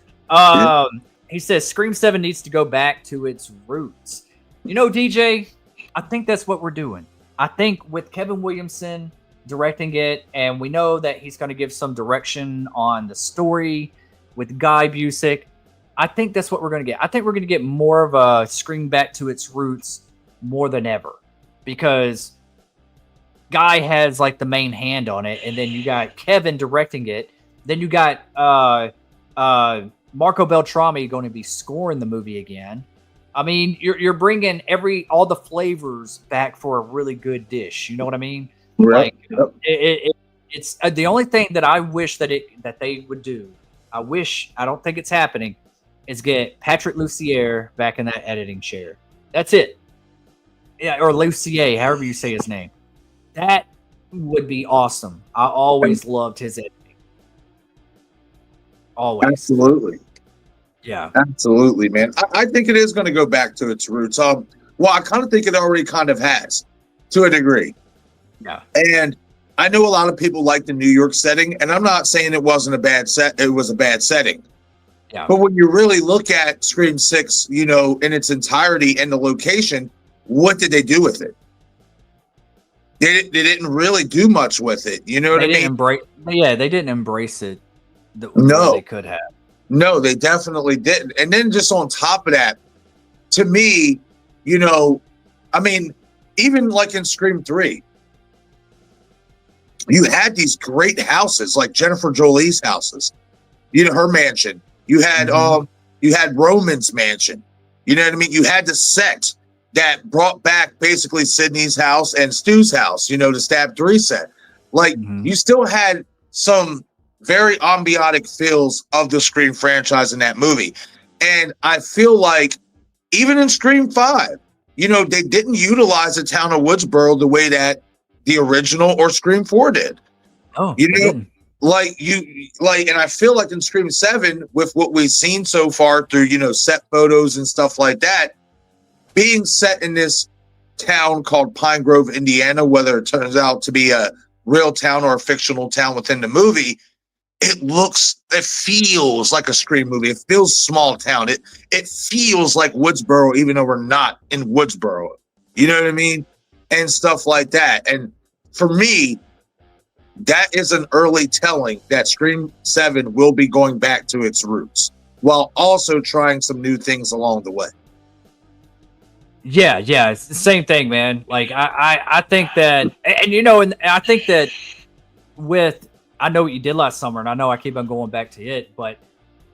He says Scream 7 needs to go back to its roots. You know, DJ, I think that's what we're doing. I think with Kevin Williamson directing it, and we know that he's going to give some direction on the story with Guy Busick, I think that's what we're going to get. I think we're going to get more of a Scream back to its roots more than ever, because Guy has like the main hand on it, and then you got Kevin directing it. Then you got Marco Beltrami going to be scoring the movie again. I mean, you're bringing all the flavors back for a really good dish. You know what I mean? Right. Like it's the only thing that I wish that they would do. I don't think it's happening, is get Patrick Lussier back in that editing chair. That's it. Yeah, or Lussier, however you say his name. That would be awesome. I always loved his editing. Always. Absolutely. Yeah. Absolutely, man. I think it is going to go back to its roots. Well, I kind of think it already kind of has, to a degree. Yeah. And I know a lot of people like the New York setting, and I'm not saying it wasn't a bad set. It was a bad setting. Yeah. But when you really look at Scream 6, you know, in its entirety and the location, what did they do with it? They didn't really do much with it. You know what I mean? They didn't embrace it the way they could have. No, they definitely didn't. And then just on top of that, to me, you know, I mean, even like in Scream 3, you had these great houses, like Jennifer Jolie's houses, you know, her mansion. You had you had Roman's mansion. You know what I mean? You had the set that brought back basically Sydney's house and Stu's house, you know, the Stab 3 set. Like, you still had some very ambiotic feels of the Scream franchise in that movie. And I feel like even in Scream 5, you know, they didn't utilize the town of Woodsboro the way that the original or Scream 4 did. Oh, you know, and I feel like in Scream 7, with what we've seen so far through, you know, set photos and stuff like that, being set in this town called Pine Grove, Indiana, whether it turns out to be a real town or a fictional town within the movie, it feels like a Scream movie. It feels small town. It feels like Woodsboro, even though we're not in Woodsboro. You know what I mean? And stuff like that. And for me, that is an early telling that Scream 7 will be going back to its roots while also trying some new things along the way. Yeah, it's the same thing, man. Like I think that, and you know, and I think that with, I know what you did last summer, and I know I keep on going back to it, but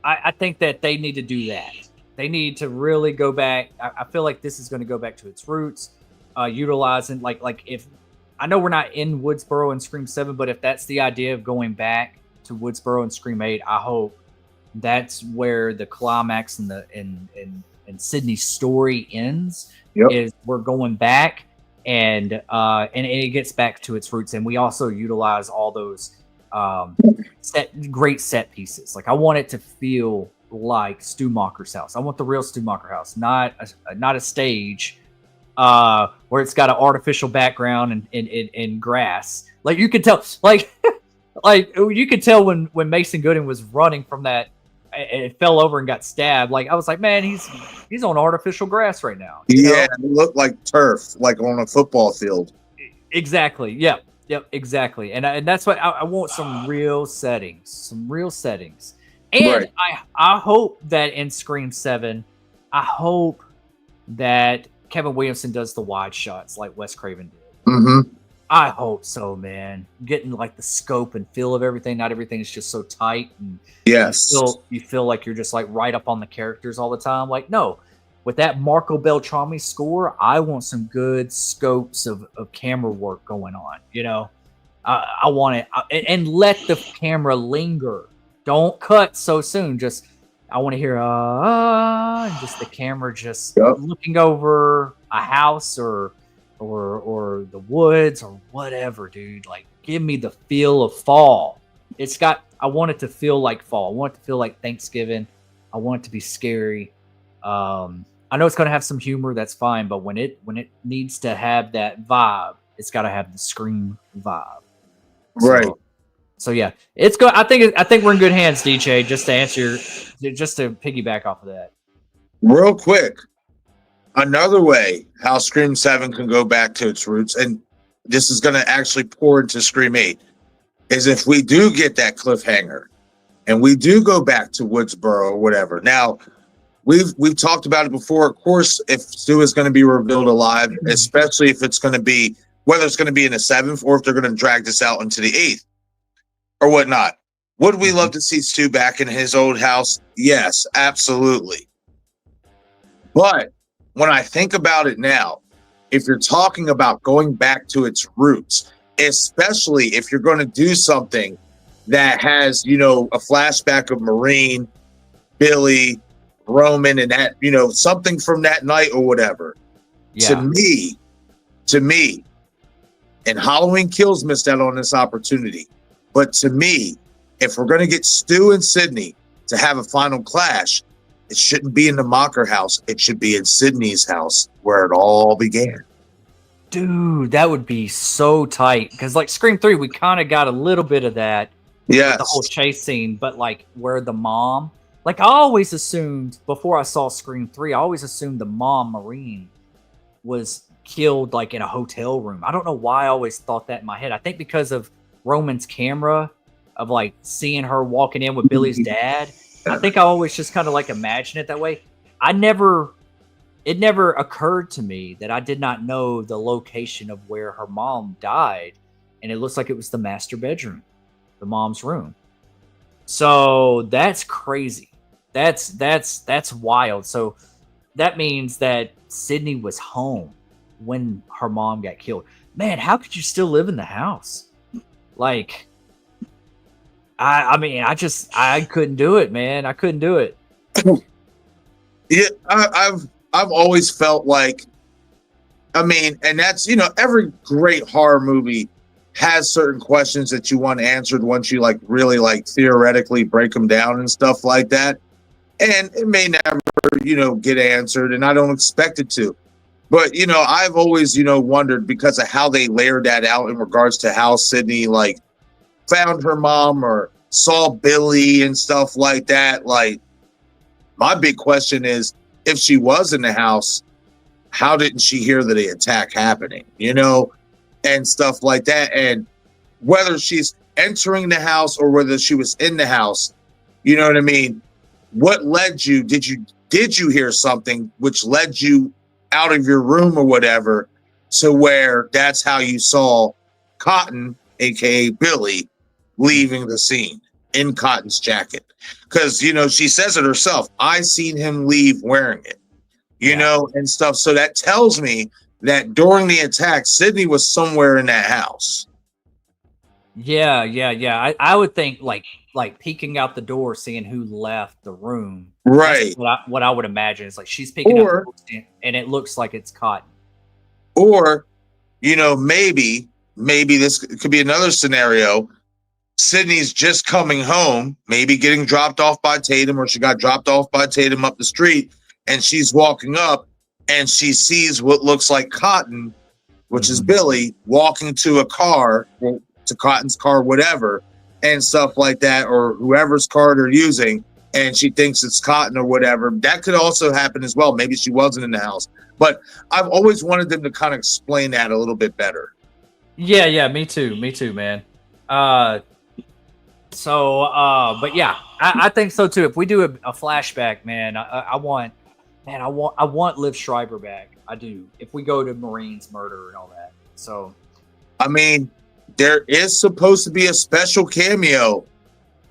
I think that they need to do that. They need to really go back. I feel like this is going to go back to its roots, utilizing like if, I know we're not in Woodsboro and Scream 7, but if that's the idea of going back to Woodsboro and Scream 8, I hope that's where the climax and and Sydney's story ends. Yep. Is we're going back and it gets back to its roots, and we also utilize all those great set pieces. Like I want it to feel like Stumacher's house. I want the real Stumacher house, not a stage where it's got an artificial background and grass. Like you could tell, like you could tell when Mason Gooding was running from that, it fell over and got stabbed. Like I was like, man, he's on artificial grass right now. Yeah, it looked like turf, like on a football field. Exactly. Yep, exactly. And that's what I want, some real settings, And Right. I hope that in Scream 7, I hope that Kevin Williamson does the wide shots like Wes Craven did. Mm-hmm. I hope so, man. Getting like the scope and feel of everything. Not everything is just so tight, and Yes. you feel like you're just like right up on the characters all the time. Like, no, with that Marco Beltrami score, I want some good scopes of camera work going on. You know, I want it, and let the camera linger. Don't cut so soon. Just, I want to hear and just the camera just looking over a house or the woods or whatever, dude. Like, give me the feel of fall. I want it to feel like fall. I want it to feel like Thanksgiving. I want it to be scary. I know it's going to have some humor. That's fine. But when it needs to have that vibe, it's got to have the Scream vibe. Right. So yeah, it's good. I think we're in good hands, DJ. Just to piggyback off of that. Real quick, another way how Scream 7 can go back to its roots, and this is going to actually pour into Scream 8, is if we do get that cliffhanger and we do go back to Woodsboro or whatever. Now, we've talked about it before. Of course, if Stu is going to be revealed alive, especially if it's going to be, whether it's going to be in the 7th or if they're going to drag this out into the 8th or whatnot. Would we love to see Stu back in his old house? Yes, absolutely. But when I think about it now, if you're talking about going back to its roots, especially if you're going to do something that has, a flashback of Maureen, Billy, Roman, and that, something from that night or whatever. Yeah. To me, and Halloween Kills missed out on this opportunity. But to me, if we're going to get Stu and Sydney to have a final clash, it shouldn't be in the Mocker house. It should be in Sydney's house where it all began. Dude, that would be so tight. Because like Scream 3, we kind of got a little bit of that. Yes. The whole chase scene. But like where the mom, like I always assumed before I saw Scream 3, I always assumed the mom, Maureen, was killed like in a hotel room. I don't know why I always thought that in my head. I think because of Roman's camera of like seeing her walking in with Billy's dad. I think I always just kind of like imagine it that way. It never occurred to me that I did not know the location of where her mom died. And it looks like it was the master bedroom, the mom's room. So that's crazy. That's wild. So that means that Sydney was home when her mom got killed. Man, how could you still live in the house? Like, I mean, I couldn't do it, man. I couldn't do it. Yeah, I've always felt like, I mean, and that's, every great horror movie has certain questions that you want answered once you like really like theoretically break them down and stuff like that. And it may never, get answered, and I don't expect it to. But, I've always, wondered because of how they layered that out in regards to how Sydney, like, found her mom or saw Billy and stuff like that. Like, my big question is, if she was in the house, how didn't she hear the attack happening, and stuff like that? And whether she's entering the house or whether she was in the house, you know what I mean? What led you? Did you hear something which led you out of your room or whatever to where that's how you saw Cotton, aka Billy, leaving the scene in Cotton's jacket? Because, you know, she says it herself. I seen him leave wearing it, you know, and stuff. So that tells me that during the attack, Sydney was somewhere in that house. Yeah. I would think like peeking out the door, seeing who left the room. Right. That's what I would imagine is like she's peeking out the door and it looks like it's Cotton. Or, you know, maybe this could be another scenario. Sydney's just coming home, maybe getting dropped off by Tatum, or she got dropped off by Tatum up the street, and she's walking up and she sees what looks like Cotton, which is Billy, walking to a car, to Cotton's car, whatever, and stuff like that, or whoever's car they're using, and she thinks it's Cotton or whatever. That could also happen as well. Maybe she wasn't in the house. But I've always wanted them to kind of explain that a little bit better. Yeah, me too, man. But yeah, I think so too. If we do a flashback, man, I want Liv Schreiber back. I do. If we go to Marine's murder and all that. So, I mean, there is supposed to be a special cameo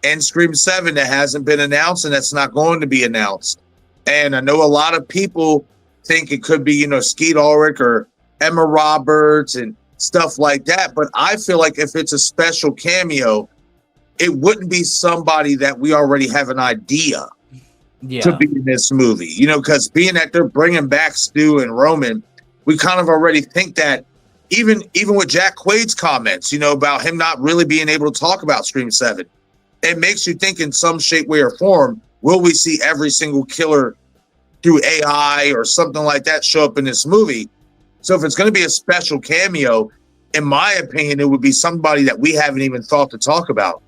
in Scream 7 that hasn't been announced, and that's not going to be announced. And I know a lot of people think it could be, you know, Skeet Ulrich or Emma Roberts and stuff like that. But I feel like if it's a special cameo, it wouldn't be somebody that we already have an idea to be in this movie, you know, because being that they're bringing back Stu and Roman, we kind of already think that even with Jack Quaid's comments, you know, about him not really being able to talk about Scream 7, it makes you think in some shape, way, or form, will we see every single killer through AI or something like that show up in this movie? So if it's going to be a special cameo, in my opinion, it would be somebody that we haven't even thought to talk about.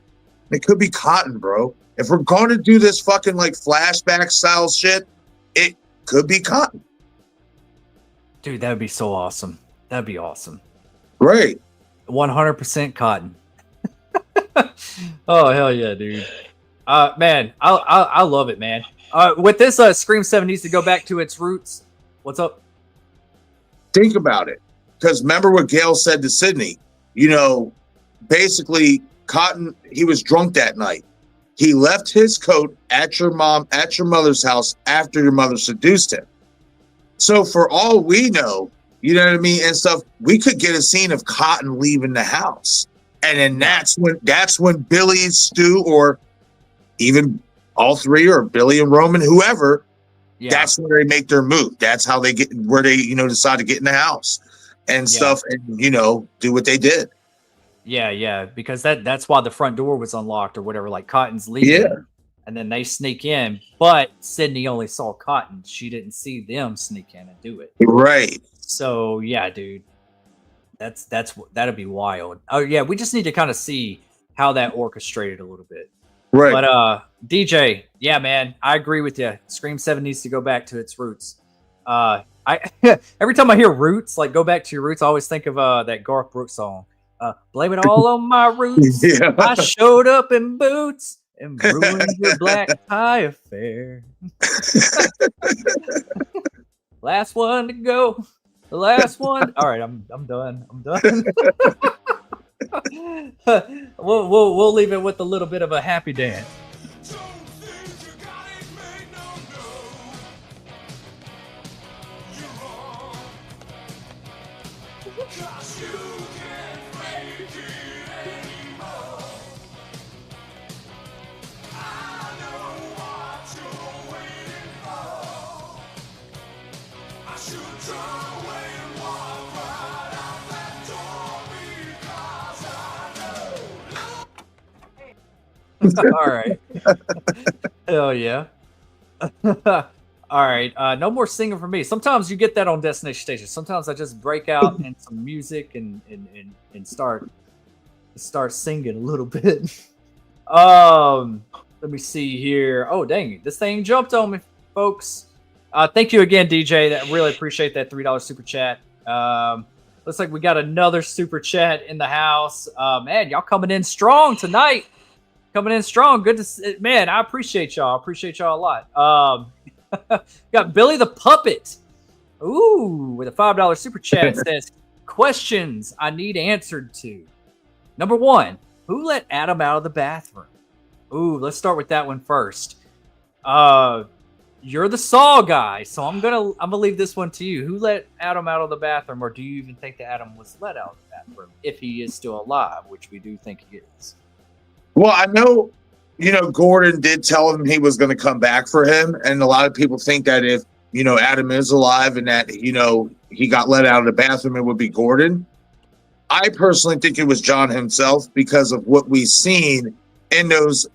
It could be Cotton, bro. If we're going to do this fucking like flashback style shit, it could be Cotton. Dude, that would be so awesome. That'd be awesome. Great. 100% Cotton. Oh, hell yeah, dude. Man, I love it, man. With this, Scream 7 needs to go back to its roots. What's up? Think about it. Because remember what Gail said to Sydney. You know, basically, Cotton, he was drunk that night. He left his coat at your mother's house after your mother seduced him. So for all we know, you know what I mean, and stuff, we could get a scene of Cotton leaving the house. And then that's when Billy, Stu, or even all three, or Billy and Roman, whoever, that's where they make their move. That's how they get where they, you know, decide to get in the house and stuff, and, you know, do what they did. Yeah, because that's why the front door was unlocked or whatever. Like Cotton's leaving, and then they sneak in. But Sydney only saw Cotton; she didn't see them sneak in and do it. Right. So yeah, dude, that'd be wild. Oh yeah, we just need to kind of see how that orchestrated a little bit. Right. But DJ, yeah, man, I agree with you. Scream 7 needs to go back to its roots. I every time I hear roots, like go back to your roots, I always think of that Garth Brooks song. Blame it all on my roots. Yeah. I showed up in boots and ruined your black tie affair. Last one to go. The last one. All right, I'm done. We'll leave it with a little bit of a happy dance. All right. Hell yeah. All right. No more singing for me. Sometimes you get that on Destination Station. Sometimes I just break out in some music and start singing a little bit. Let me see here. Oh, dang. This thing jumped on me, folks. Thank you again, DJ. I really appreciate that $3 super chat. Let Looks like we got another super chat in the house. Man, y'all coming in strong tonight. Coming in strong. Good to see. Man, I appreciate y'all. I appreciate y'all a lot. Got Billy the Puppet. Ooh, with a $5 super chat says, questions I need answered to. Number 1, who let Adam out of the bathroom? Ooh, let's start with that one first. You're the Saw guy, so I'm gonna leave this one to you. Who let Adam out of the bathroom, or do you even think that Adam was let out of the bathroom if he is still alive, which we do think he is? Well, I know, Gordon did tell him he was going to come back for him, and a lot of people think that if Adam is alive and that he got let out of the bathroom, it would be Gordon. I personally think it was John himself because of what we've seen in those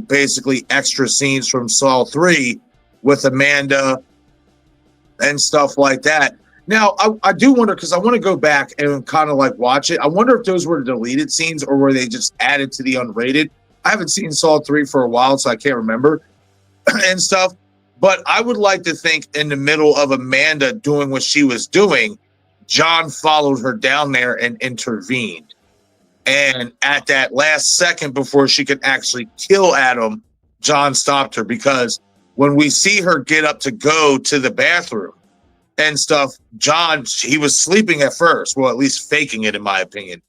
basically extra scenes from Saw 3 with Amanda and stuff like that. Now, I do wonder, because I want to go back and kind of like watch it. I wonder if those were deleted scenes or were they just added to the unrated. I haven't seen Saw 3 for a while, so I can't remember and stuff. But I would like to think in the middle of Amanda doing what she was doing, John followed her down there and intervened. And at that last second before she could actually kill Adam, John stopped her, because when we see her get up to go to the bathroom and stuff, John, he was sleeping at first. Well, at least faking it, in my opinion.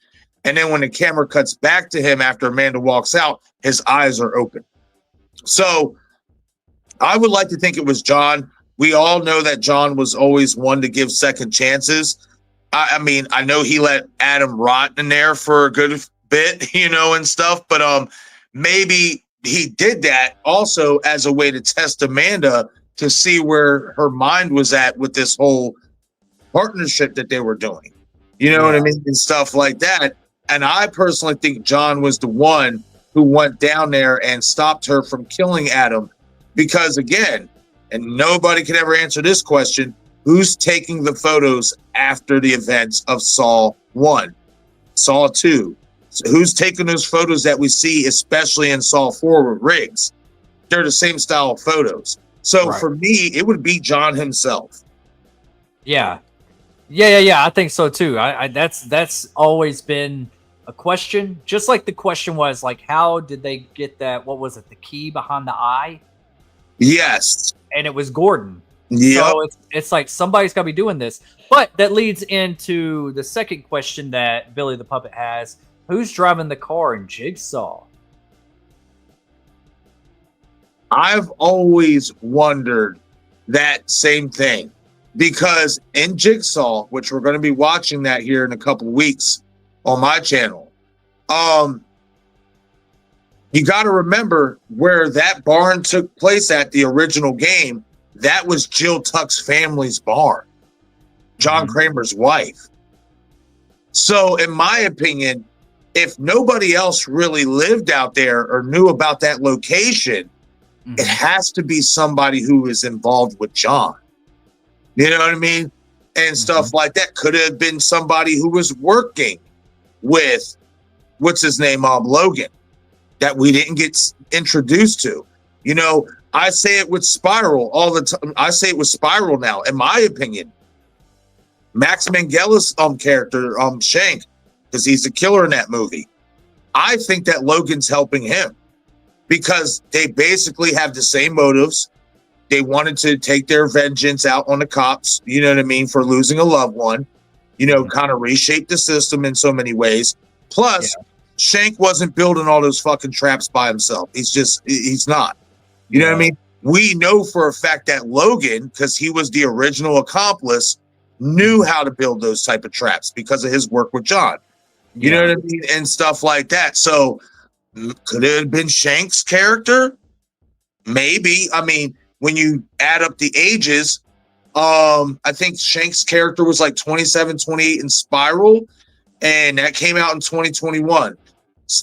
And then when the camera cuts back to him after Amanda walks out, his eyes are open. So I would like to think it was John. We all know that John was always one to give second chances. I mean, I know he let Adam rot in there for a good bit, and stuff, but maybe he did that also as a way to test Amanda to see where her mind was at with this whole partnership that they were doing. You know what I mean? And stuff like that. And I personally think John was the one who went down there and stopped her from killing Adam. Because again, and nobody could ever answer this question, who's taking the photos after the events of Saw 1, Saw 2? So who's taking those photos that we see, especially in Saw 4 with Riggs? They're the same style of photos. So for me, it would be John himself. Yeah. I think so too. That's always been a question. Just like the question was like, how did they get that? What was it? The key behind the eye? Yes. And it was Gordon. Yeah. So it's like somebody's got to be doing this. But that leads into the second question that Billy the Puppet has. Who's driving the car in Jigsaw? I've always wondered that same thing, because in Jigsaw, which we're going to be watching that here in a couple of weeks on my channel, you got to remember where that barn took place at the original game. That was Jill Tuck's family's barn, John Kramer's wife. So in my opinion, if nobody else really lived out there or knew about that location, it has to be somebody who is involved with John. You know what I mean? And stuff like that. Could have been somebody who was working with, what's his name, Logan, that we didn't get introduced to. I say it with Spiral all the time. I say it with Spiral now. In my opinion, Max Mangela's character, Shank, because he's the killer in that movie. I think that Logan's helping him because they basically have the same motives. They wanted to take their vengeance out on the cops, you know what I mean, for losing a loved one, kind of reshape the system in so many ways. Plus, Shank wasn't building all those fucking traps by himself. He's not. You know what I mean? We know for a fact that Logan, because he was the original accomplice, knew how to build those type of traps because of his work with John. You know what I mean? And stuff like that. So could it have been Shank's character? Maybe. I mean, when you add up the ages, I think Shank's character was like 27, 28 in Spiral, and that came out in 2021.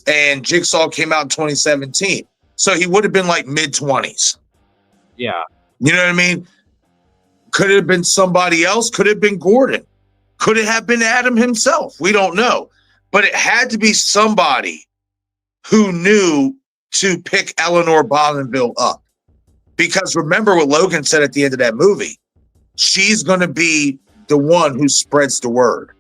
And Jigsaw came out in 2017. So he would have been like mid-20s. Yeah. You know what I mean? Could it have been somebody else? Could it have been Gordon? Could it have been Adam himself? We don't know. But it had to be somebody who knew to pick Eleanor Bonneville up. Because remember what Logan said at the end of that movie. She's going to be the one who spreads the word.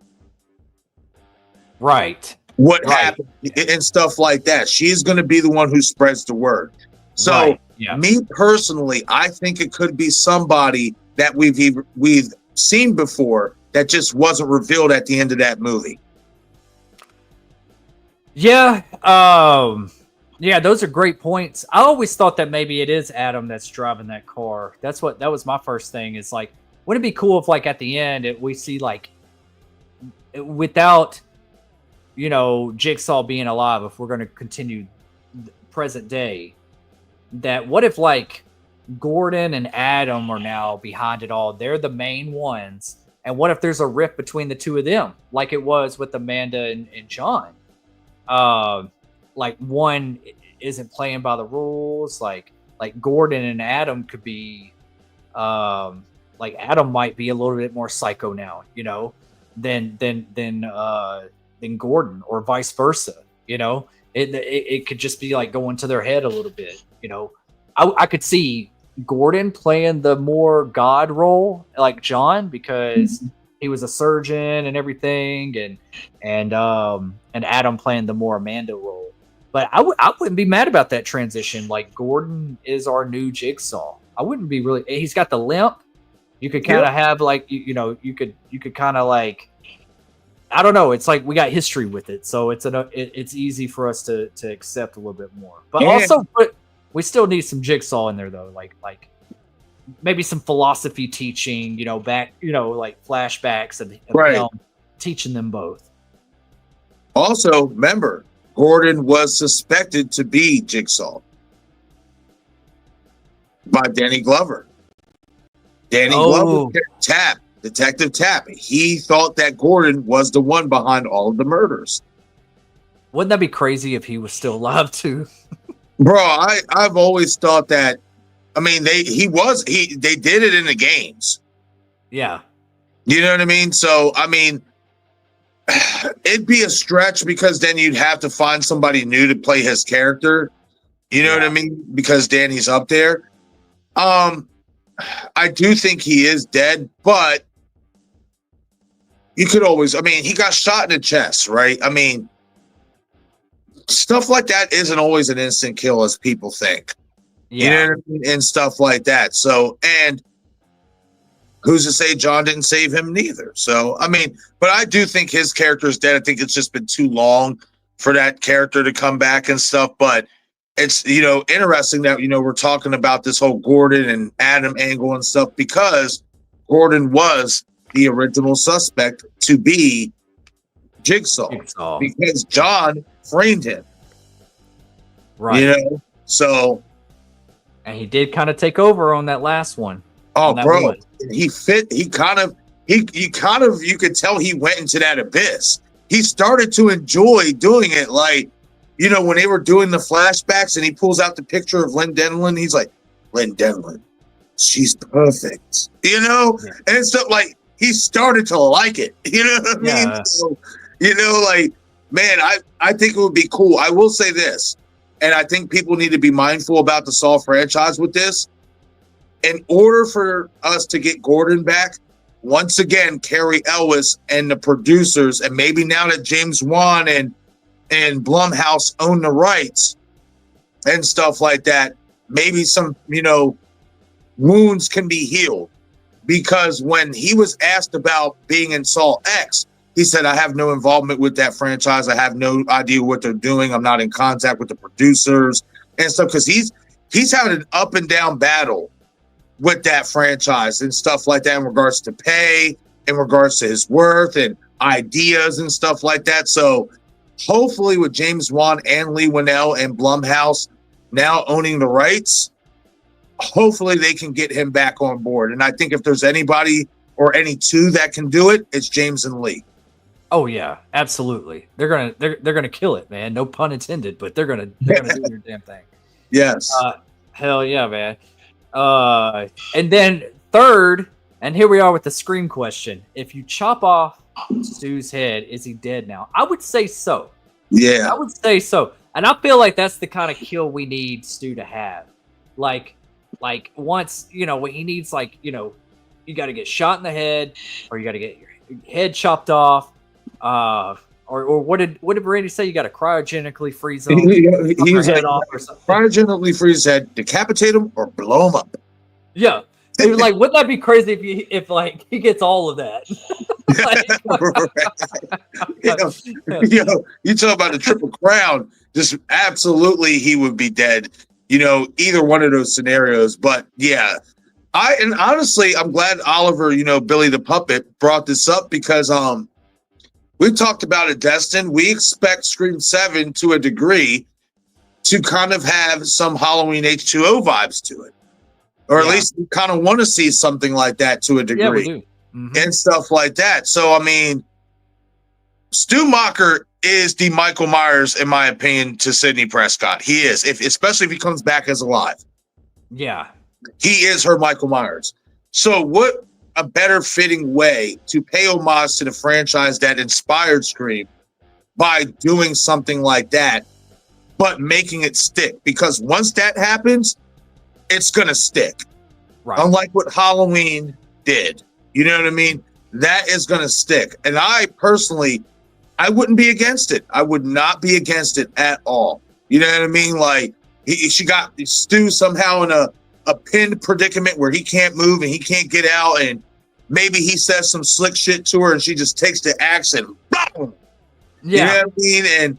Right. what Right. happened and stuff like that. She's going to be the one who spreads the word. So, Right. Yeah. me personally, I think it could be somebody that we've seen before that just wasn't revealed at the end of that movie. Yeah. Yeah, those are great points. I always thought that maybe it is Adam that's driving that car. That was my first thing. Is like, wouldn't it be cool if like at the end we see like without Jigsaw being alive, if we're going to continue present day, that what if like Gordon and Adam are now behind it all? They're the main ones. And what if there's a rift between the two of them, like it was with Amanda and John? Like one isn't playing by the rules. Like Gordon and Adam could be, like Adam might be a little bit more psycho now, than Gordon, or vice versa. It could just be like going to their head a little bit. I could see Gordon playing the more God role, like John, because he was a surgeon and everything, and Adam playing the more Amanda role. But I wouldn't be mad about that transition. Like Gordon is our new Jigsaw. I wouldn't be really. He's got the limp. You could kind of have like you could kind of like, I don't know. It's like we got history with it, so it's easy for us to accept a little bit more. But also, we still need some Jigsaw in there though, like maybe some philosophy teaching, back, like flashbacks of him teaching them both. Also, remember, Gordon was suspected to be Jigsaw by Danny Glover. Danny Glover, Detective Tapp. He thought that Gordon was the one behind all of the murders. Wouldn't that be crazy if he was still alive too? Bro, I've always thought that. I mean, they did it in the games. Yeah. You know what I mean? So, I mean, it'd be a stretch because then you'd have to find somebody new to play his character. You know what I mean? Because Danny's up there. I do think he is dead, but you could always, I mean, he got shot in the chest, right? I mean, stuff like that isn't always an instant kill as people think. Yeah. You know what I mean? And stuff like that. So, and who's to say John didn't save him neither? So, I mean, but I do think his character is dead. I think it's just been too long for that character to come back and stuff. But it's, interesting that, we're talking about this whole Gordon and Adam angle and stuff, because Gordon was the original suspect to be Jigsaw. Because John framed him. Right. So. And he did kind of take over on that last one. Oh, bro, you could tell he went into that abyss. He started to enjoy doing it. Like, when they were doing the flashbacks and he pulls out the picture of Lynn Denlin, he's like, Lynn Denlin, she's perfect. And stuff like, he started to like it. You know what I mean? So, like, man, I think it would be cool. I will say this, and I think people need to be mindful about the Saw franchise with this. In order for us to get Gordon back, once again, Carrie Ellis and the producers, and maybe now that James Wan and Blumhouse own the rights and stuff like that, maybe some, wounds can be healed. Because when he was asked about being in Saw X, he said, I have no involvement with that franchise. I have no idea what they're doing. I'm not in contact with the producers and stuff. Because he's having an up and down battle with that franchise and stuff like that in regards to pay, in regards to his worth and ideas and stuff like that. So hopefully with James Wan and Lee Winnell and Blumhouse now owning the rights, hopefully they can get him back on board. And I think if there's anybody or any two that can do it, it's James and Lee. Oh yeah, absolutely. They're gonna kill it, man. No pun intended, but they're gonna do their damn thing. Yes. Hell yeah, man. And then third, and here we are with the Scream question. If you chop off Stu's head, is he dead now? I would say so. Yeah. I would say so. And I feel like that's the kind of kill we need Stu to have. Like once, when he needs, like, you got to get shot in the head, or you got to get your head chopped off, or what did Randy say? You got to cryogenically freeze them, He cut was their like, head off or something. cryogenically freeze his head, decapitate him, or blow him up. Yeah, dude, like, wouldn't that be crazy if like he gets all of that? You talk about the Triple Crown. Just absolutely, he would be dead. Either one of those scenarios. But yeah, and honestly, I'm glad Oliver, Billy the Puppet, brought this up because we talked about it, Destin. We expect Scream 7 to a degree to kind of have some Halloween H2O vibes to it. Or at least we kind of want to see something like that to a degree. Yeah, we do. Mm-hmm. And stuff like that. So, I mean, Stu Macher is the Michael Myers, in my opinion, to Sidney Prescott. He is, especially if he comes back as alive. Yeah. He is her Michael Myers. So what a better fitting way to pay homage to the franchise that inspired Scream by doing something like that, but making it stick. Because once that happens, it's going to stick. Right. Unlike what Halloween did. You know what I mean? That is going to stick. And I personally, I wouldn't be against it. I would not be against it at all. You know what I mean? Like, she got Stu somehow in a pinned predicament where he can't move and he can't get out. And maybe he says some slick shit to her and she just takes the axe and boom. Yeah. You know what I mean? And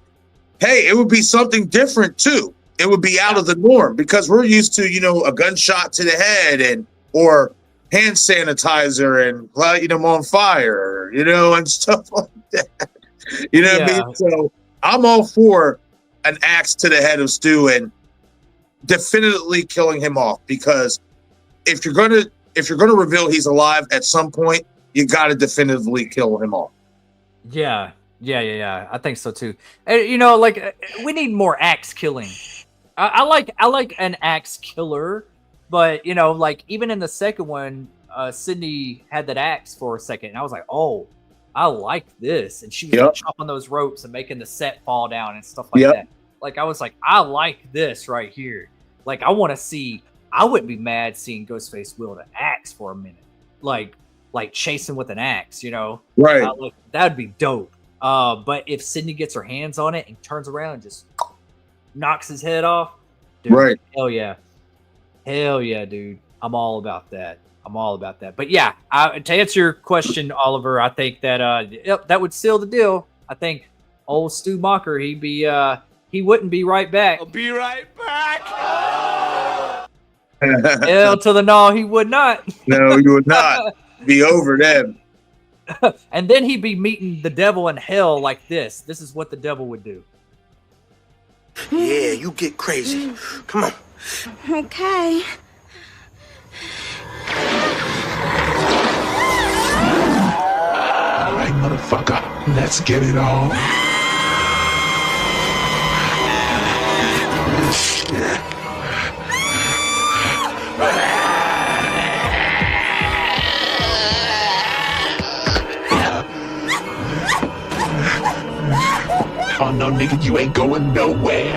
hey, it would be something different too. It would be out of the norm because we're used to, a gunshot to the head or hand sanitizer and lighting them on fire, and stuff like that. You know what I mean? So I'm all for an axe to the head of Stu and definitively killing him off because if you're gonna reveal he's alive at some point, you got to definitively kill him off. Yeah. I think so too. And we need more axe killing. I like an axe killer, but even in the second one, Sydney had that axe for a second, and I was like, oh, I like this, and she was like, chopping those ropes and making the set fall down and stuff like that. Like I was like, I like this right here. Like I want to see. I wouldn't be mad seeing Ghostface wield an axe for a minute, like chasing with an axe, Right? That'd be dope. But if Sydney gets her hands on it and turns around and just knocks his head off, dude, right? Hell yeah, dude. I'm all about that. But yeah, to answer your question, Oliver, I think that that would seal the deal. I think old Stu Macher, he wouldn't be right back. I'll be right back. Hell to the no, he would not. No, you would not be over them. And then he'd be meeting the devil in hell like this. This is what the devil would do. Yeah, you get crazy. Come on. Okay. All right, motherfucker. Let's get it on. Oh no, nigga, you ain't going nowhere.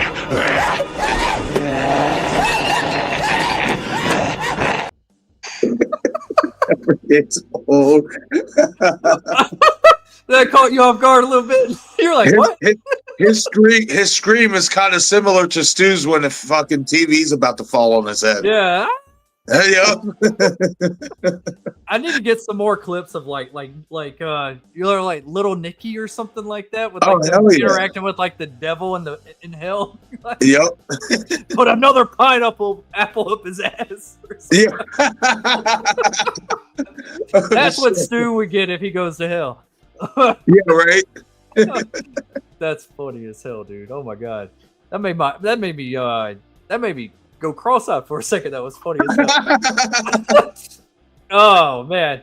It's old. That caught you off guard a little bit. You're like, what? His scream is kind of similar to Stu's when the fucking TV's about to fall on his head. Yeah. Yeah. I need to get some more clips of like Little Nicky or something like that with interacting with like the devil in hell. Yep. Put another pineapple apple up his ass. Yeah. That's what Stu would get if he goes to hell. Yeah, right. That's funny as hell, dude. Oh my god. That made me go cross-eyed for a second. That was funny as hell. Oh man.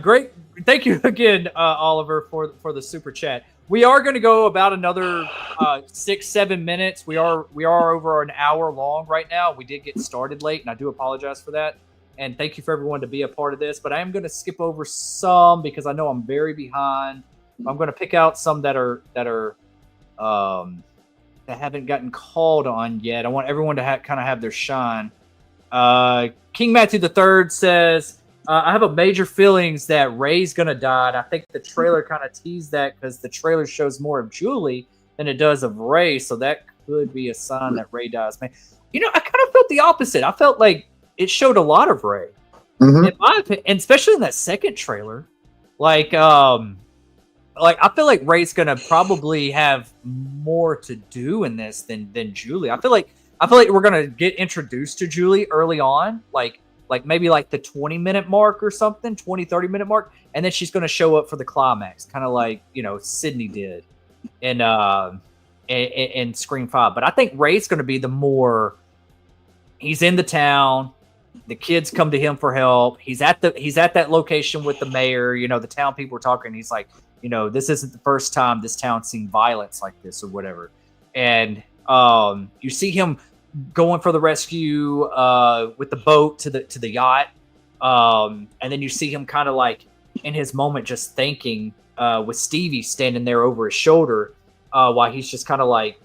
Great. Thank you again, Oliver, for the super chat. We are going to go about another 6-7 minutes. We are over an hour long right now. We did get started late, and I do apologize for that. And thank you for everyone to be a part of this. But I am going to skip over some because I know I'm very behind. I'm going to pick out some that haven't gotten called on yet. I want everyone to kind of have their shine. King Matthew III says, I have a major feelings that Ray's gonna die, and I think the trailer kind of teased that because the trailer shows more of Julie than it does of Ray, so that could be a sign that Ray dies. Man, you know, I kind of felt the opposite. I felt like it showed a lot of Ray, in my opinion, and especially in that second trailer. Like I feel like Ray's gonna probably have more to do in this than Julie. I feel like we're gonna get introduced to Julie early on, like maybe like the 20-minute mark or something, 30-minute mark, and then she's gonna show up for the climax, kind of like, you know, Sydney did in Scream 5. But I think Ray's gonna be the more, he's in the town, the kids come to him for help, he's at that location with the mayor, you know, the town people are talking, he's like, you know, this isn't the first time this town's seen violence like this or whatever. And you see him going for the rescue with the boat to the yacht. And then you see him kind of like in his moment just thinking with Stevie standing there over his shoulder while he's just kind of like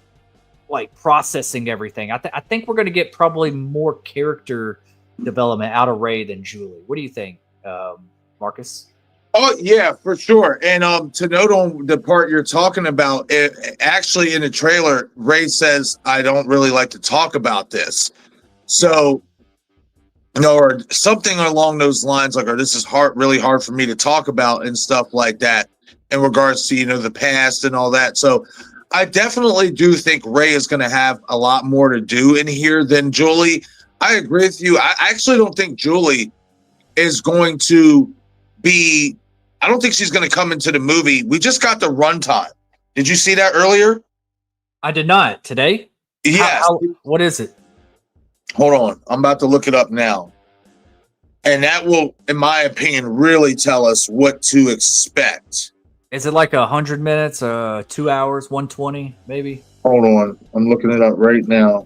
processing everything. I think we're going to get probably more character development out of Ray than Julie. What do you think, Marcus? Oh yeah, for sure. And to note on the part you're talking about, actually in the trailer, Ray says, "I don't really like to talk about this." So, you know, or something along those lines, like, "Or this is really hard for me to talk about," and stuff like that, in regards to, you know, the past and all that. So, I definitely do think Ray is going to have a lot more to do in here than Julie. I agree with you. I actually don't think Julie is going to be. I don't think she's going to come into the movie. We just got the runtime. Did you see that earlier? I did not. Today? Yes. What is it? Hold on. I'm about to look it up now. And that will, in my opinion, really tell us what to expect. Is it like 100 minutes, 2 hours, 120, maybe? Hold on. I'm looking it up right now.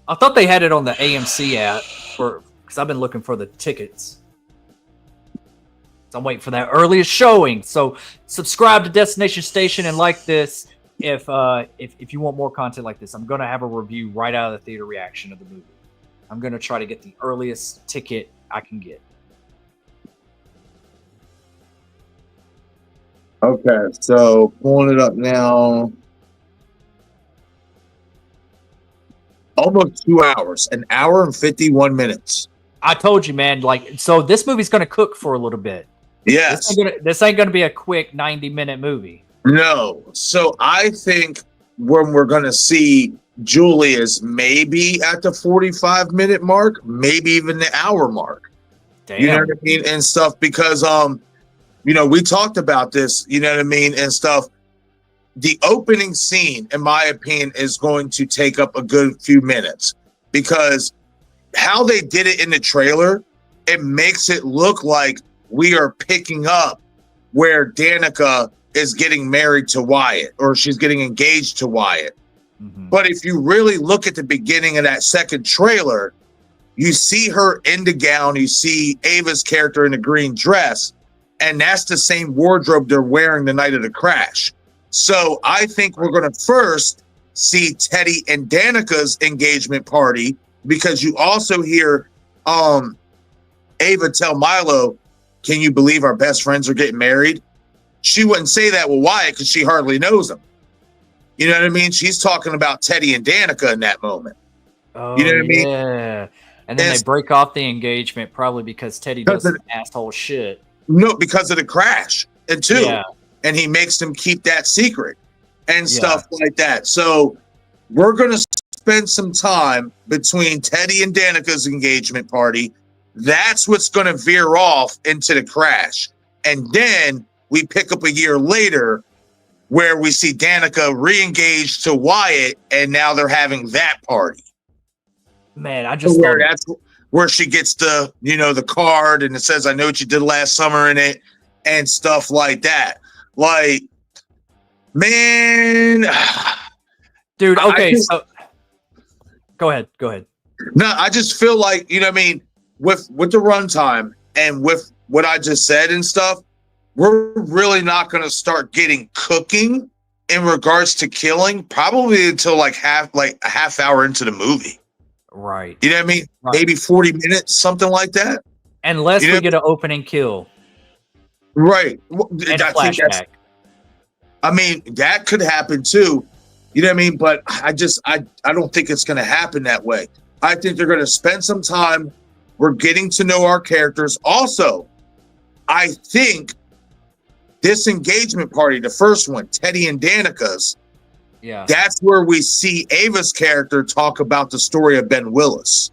I thought they had it on the AMC app because I've been looking for the tickets. I'm waiting for that earliest showing. So subscribe to Destination Station and like this if you want more content like this. I'm going to have a review right out of the theater reaction of the movie. I'm going to try to get the earliest ticket I can get. Okay, so pulling it up now. Almost 2 hours, an hour and 51 minutes. I told you, man. Like, so this movie's going to cook for a little bit. Yes. This ain't gonna be a quick 90-minute movie. No. So I think when we're gonna see Julie is maybe at the 45-minute mark, maybe even the hour mark. Damn. You know what I mean? And stuff, because you know, we talked about this, you know what I mean, and stuff. The opening scene, in my opinion, is going to take up a good few minutes, because how they did it in the trailer, it makes it look like we are picking up where Danica is getting married to Wyatt, or she's getting engaged to Wyatt. Mm-hmm. But if you really look at the beginning of that second trailer, you see her in the gown, you see Ava's character in the green dress, and that's the same wardrobe they're wearing the night of the crash. So I think we're going to first see Teddy and Danica's engagement party, because you also hear Ava tell Milo, "Can you believe our best friends are getting married?" She wouldn't say that with Wyatt because she hardly knows him. You know what I mean? She's talking about Teddy and Danica in that moment. Oh, you know what I mean? Yeah. And then they break off the engagement probably because Teddy does some asshole shit. No, because of the crash. And two, Yeah. and he makes them keep that secret and stuff like that. So we're going to spend some time between Teddy and Danica's engagement party. That's what's going to veer off into the crash. And then we pick up a year later where we see Danica re-engaged to Wyatt, and now they're having that party. Man, I just where that's where she gets the, you know, the card, and it says, "I know what you did last summer" in it, and stuff like that. Like, man, dude. Okay, so go ahead. No, I just feel like, you know what I mean, with the runtime and with what I just said and stuff, we're really not going to start getting cooking in regards to killing probably until like a half hour into the movie. Right. You know what I mean? Right. Maybe 40 minutes, something like that. Unless we get an opening kill. Right. Well, And a flashback. I mean, that could happen too. You know what I mean? But I don't think it's going to happen that way. I think they're going to spend some time. We're getting to know our characters. Also, I think this engagement party, the first one, Teddy and Danica's, that's where we see Ava's character talk about the story of Ben Willis.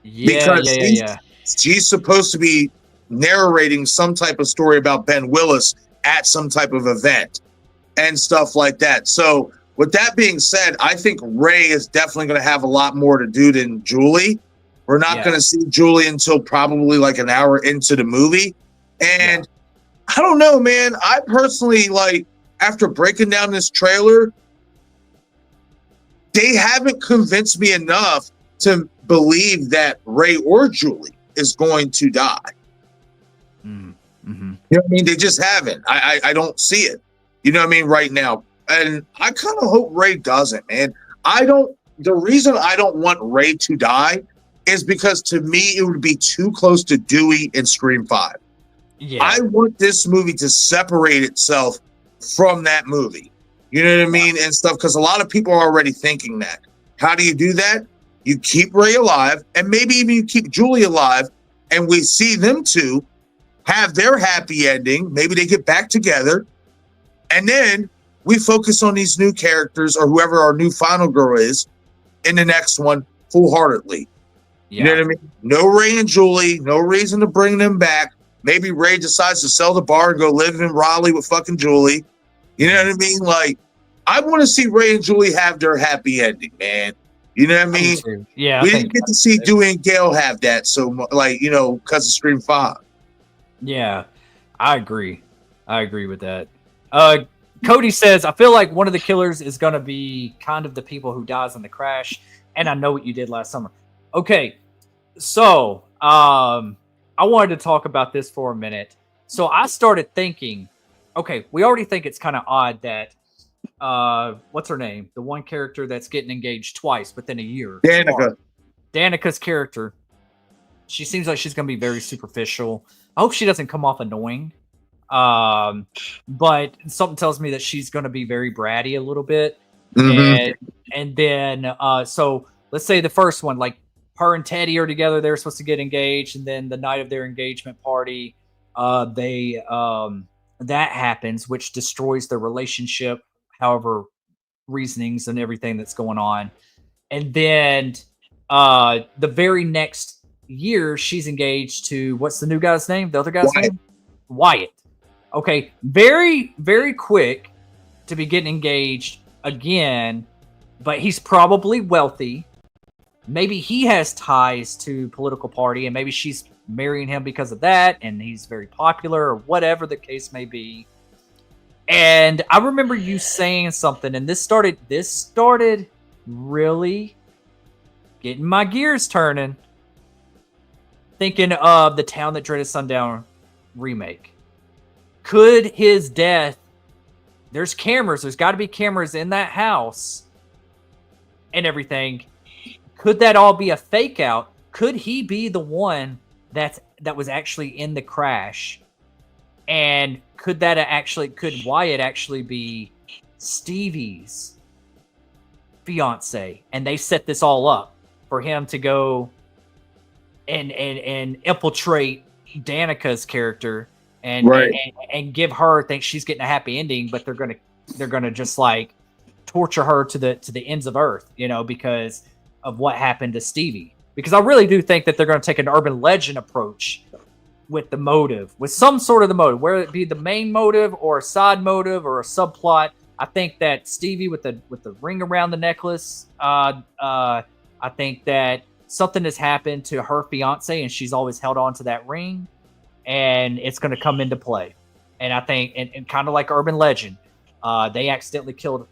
She's supposed to be narrating some type of story about Ben Willis at some type of event and stuff like that. So with that being said, I think Ray is definitely going to have a lot more to do than Julie. We're not going to see Julie until probably like an hour into the movie. And I don't know, man. I personally, like, after breaking down this trailer, they haven't convinced me enough to believe that Ray or Julie is going to die. Mm-hmm. You know what I mean? They just haven't. I don't see it. You know what I mean? Right now. And I kind of hope Ray doesn't, man. The reason I don't want Ray to die is because to me, it would be too close to Dewey in Scream 5. Yeah. I want this movie to separate itself from that movie. You know what I mean? And stuff, because a lot of people are already thinking that. How do you do that? You keep Ray alive, and maybe even you keep Julie alive, and we see them two have their happy ending. Maybe they get back together, and then we focus on these new characters or whoever our new final girl is in the next one full-heartedly. You know what I mean? No Ray and Julie, no reason to bring them back. Maybe Ray decides to sell the bar and go live in Raleigh with fucking Julie. You know what I mean? Like, I want to see Ray and Julie have their happy ending, man. You know what I mean? Yeah. We didn't get to see Dewey and Gail have that so much, like, you know, because of Scream 5. Yeah, I agree. I agree with that. Cody says, I feel like one of the killers is going to be kind of the people who dies in the crash. And I know what you did last summer. Okay. So, I wanted to talk about this for a minute. So I started thinking, okay, we already think it's kind of odd that, what's her name? The one character that's getting engaged twice within a year. Danica's character. She seems like she's going to be very superficial. I hope she doesn't come off annoying. But something tells me that she's going to be very bratty a little bit. And then, so let's say the first one, like her and Teddy are together. They're supposed to get engaged. And then the night of their engagement party, that happens, which destroys their relationship, however, reasonings and everything that's going on. And then, the very next year, she's engaged to, what's the new guy's name? The other guy's name? Wyatt. Okay, very, very quick to be getting engaged again, but he's probably wealthy. Maybe he has ties to political party, and maybe she's marrying him because of that, and he's very popular, or whatever the case may be. And I remember you saying something, and this started really getting my gears turning. Thinking of the Town That Dreaded Sundown remake. Could his death, there's cameras, there's got to be cameras in that house and everything. Could that all be a fake out? Could he be the one that was actually in the crash? And could Wyatt actually be Stevie's fiance? And they set this all up for him to go and infiltrate Danica's character and give her, think she's getting a happy ending, but they're gonna just like torture her to the ends of earth, you know, because of what happened to Stevie. Because I really do think that they're going to take an urban legend approach with the motive, with some sort of the motive, whether it be the main motive or a side motive or a subplot. I think that Stevie with the ring around the necklace, I think that something has happened to her fiance and she's always held on to that ring, and it's going to come into play. And I think, and kind of like urban legend, they accidentally killed,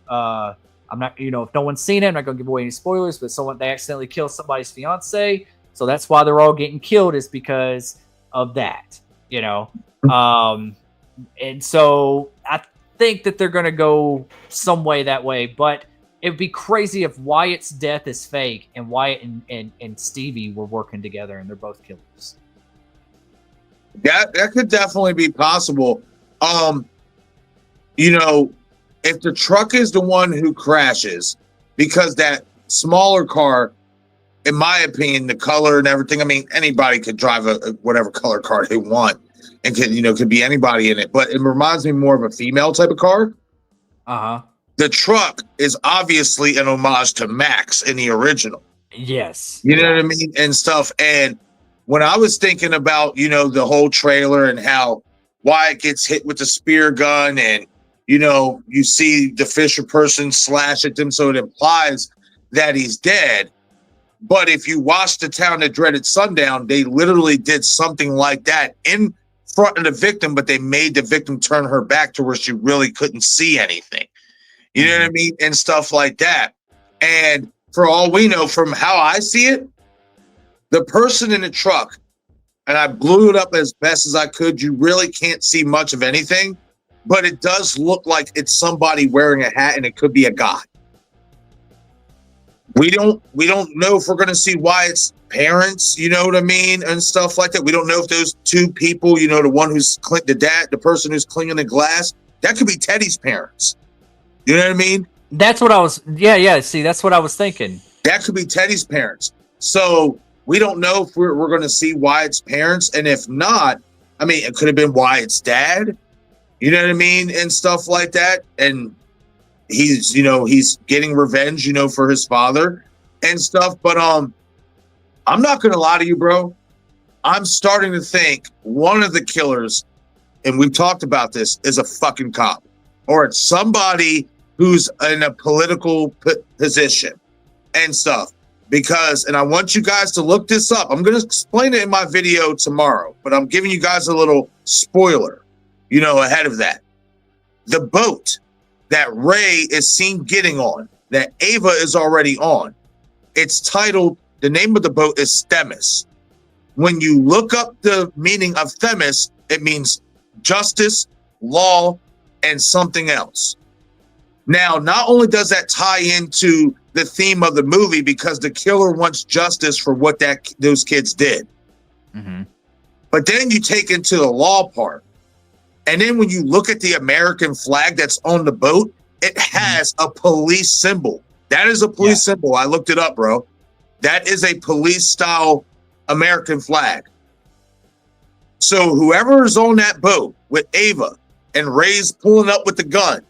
I'm not, you know, if no one's seen it, I'm not going to give away any spoilers, but they accidentally killed somebody's fiance. So that's why they're all getting killed, is because of that, you know? And so I think that they're going to go some way that way, but It would be crazy if Wyatt's death is fake and Wyatt and Stevie were working together and they're both killers. That could definitely be possible. You know, if the truck is the one who crashes, because that smaller car, in my opinion, the color and everything, I mean, anybody could drive a whatever color car they want and could be anybody in it. But it reminds me more of a female type of car. Uh-huh. The truck is obviously an homage to Max in the original. Yes. You know what I mean? And stuff. And when I was thinking about, the whole trailer and how Wyatt gets hit with the spear gun and, you see the Fisher person slash at them, so it implies that he's dead. But if you watch The Town That Dreaded Sundown, they literally did something like that in front of the victim, but they made the victim turn her back to where she really couldn't see anything. You know what I mean? And stuff like that. And for all we know, from how I see it, the person in the truck, and I blew it up as best as I could, you really can't see much of anything, but it does look like it's somebody wearing a hat, and it could be a guy. We don't know if we're going to see Wyatt's parents, you know what I mean, and stuff like that. We don't know if those two people, the one who's the person who's cleaning the glass, that could be Teddy's parents. You know what I mean? That's what I was. Yeah. See, that's what I was thinking. That could be Teddy's parents. So we don't know if we're going to see Wyatt's parents, and if not, I mean, it could have been Wyatt's dad. You know what I mean, and stuff like that. And he's getting revenge, for his father and stuff. But I'm not gonna lie to you, bro. I'm starting to think one of the killers, and we've talked about this, is a fucking cop, or it's somebody who's in a political position and stuff. Because, and I want you guys to look this up. I'm gonna explain it in my video tomorrow, but I'm giving you guys a little spoiler, ahead of that. The boat that Ray is seen getting on, that Ava is already on, it's titled, the name of the boat is Themis. When you look up the meaning of Themis, it means justice, law, and something else. Now, not only does that tie into the theme of the movie, because the killer wants justice for what those kids did, but then you take into the law part. And then when you look at the American flag that's on the boat, it has a police symbol. That is a police symbol. I looked it up, bro. That is a police style American flag. So whoever is on that boat with Ava and Ray's pulling up with the gun,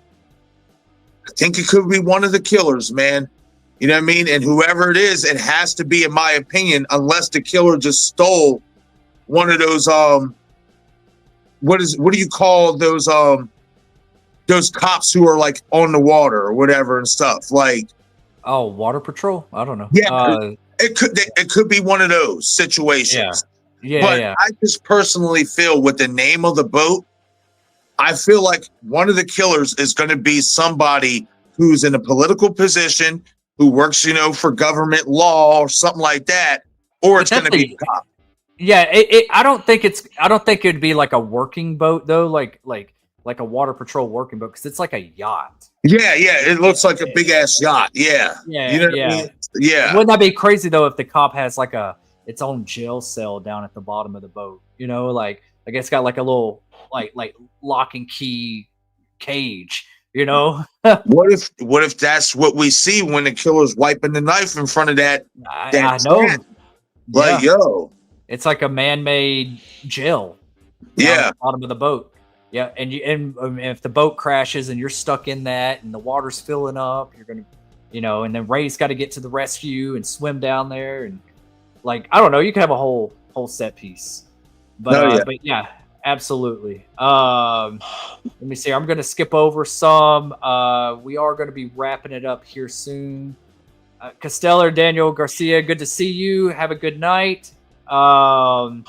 I think it could be one of the killers, man. You know what I mean? And whoever it is, it has to be, in my opinion, unless the killer just stole one of those, what do you call those cops who are like on the water or whatever and stuff, like, oh, water patrol? I don't know. Yeah, it could be one of those situations. Yeah. I just personally feel with the name of the boat, I feel like one of the killers is going to be somebody who's in a political position, who works, for government law or something like that, or it's going to be a cop. Yeah, I don't think it'd be like a working boat though, like a water patrol working boat, because it's like a yacht. Yeah, it looks like a big ass yacht. Yeah. You know what I mean? Yeah. Wouldn't that be crazy though if the cop has like its own jail cell down at the bottom of the boat? Like it's got like a little like lock and key cage. What if that's what we see when the killer's wiping the knife in front of that? I know. Like, yo. It's like a man-made jail. Yeah. At the bottom of the boat. Yeah, and if the boat crashes and you're stuck in that and the water's filling up, you're gonna, and then Ray's got to get to the rescue and swim down there, and like, I don't know, you could have a whole set piece. But but yeah, absolutely. Let me see. I'm gonna skip over some. We are gonna be wrapping it up here soon. Costello, Daniel Garcia, good to see you. Have a good night. I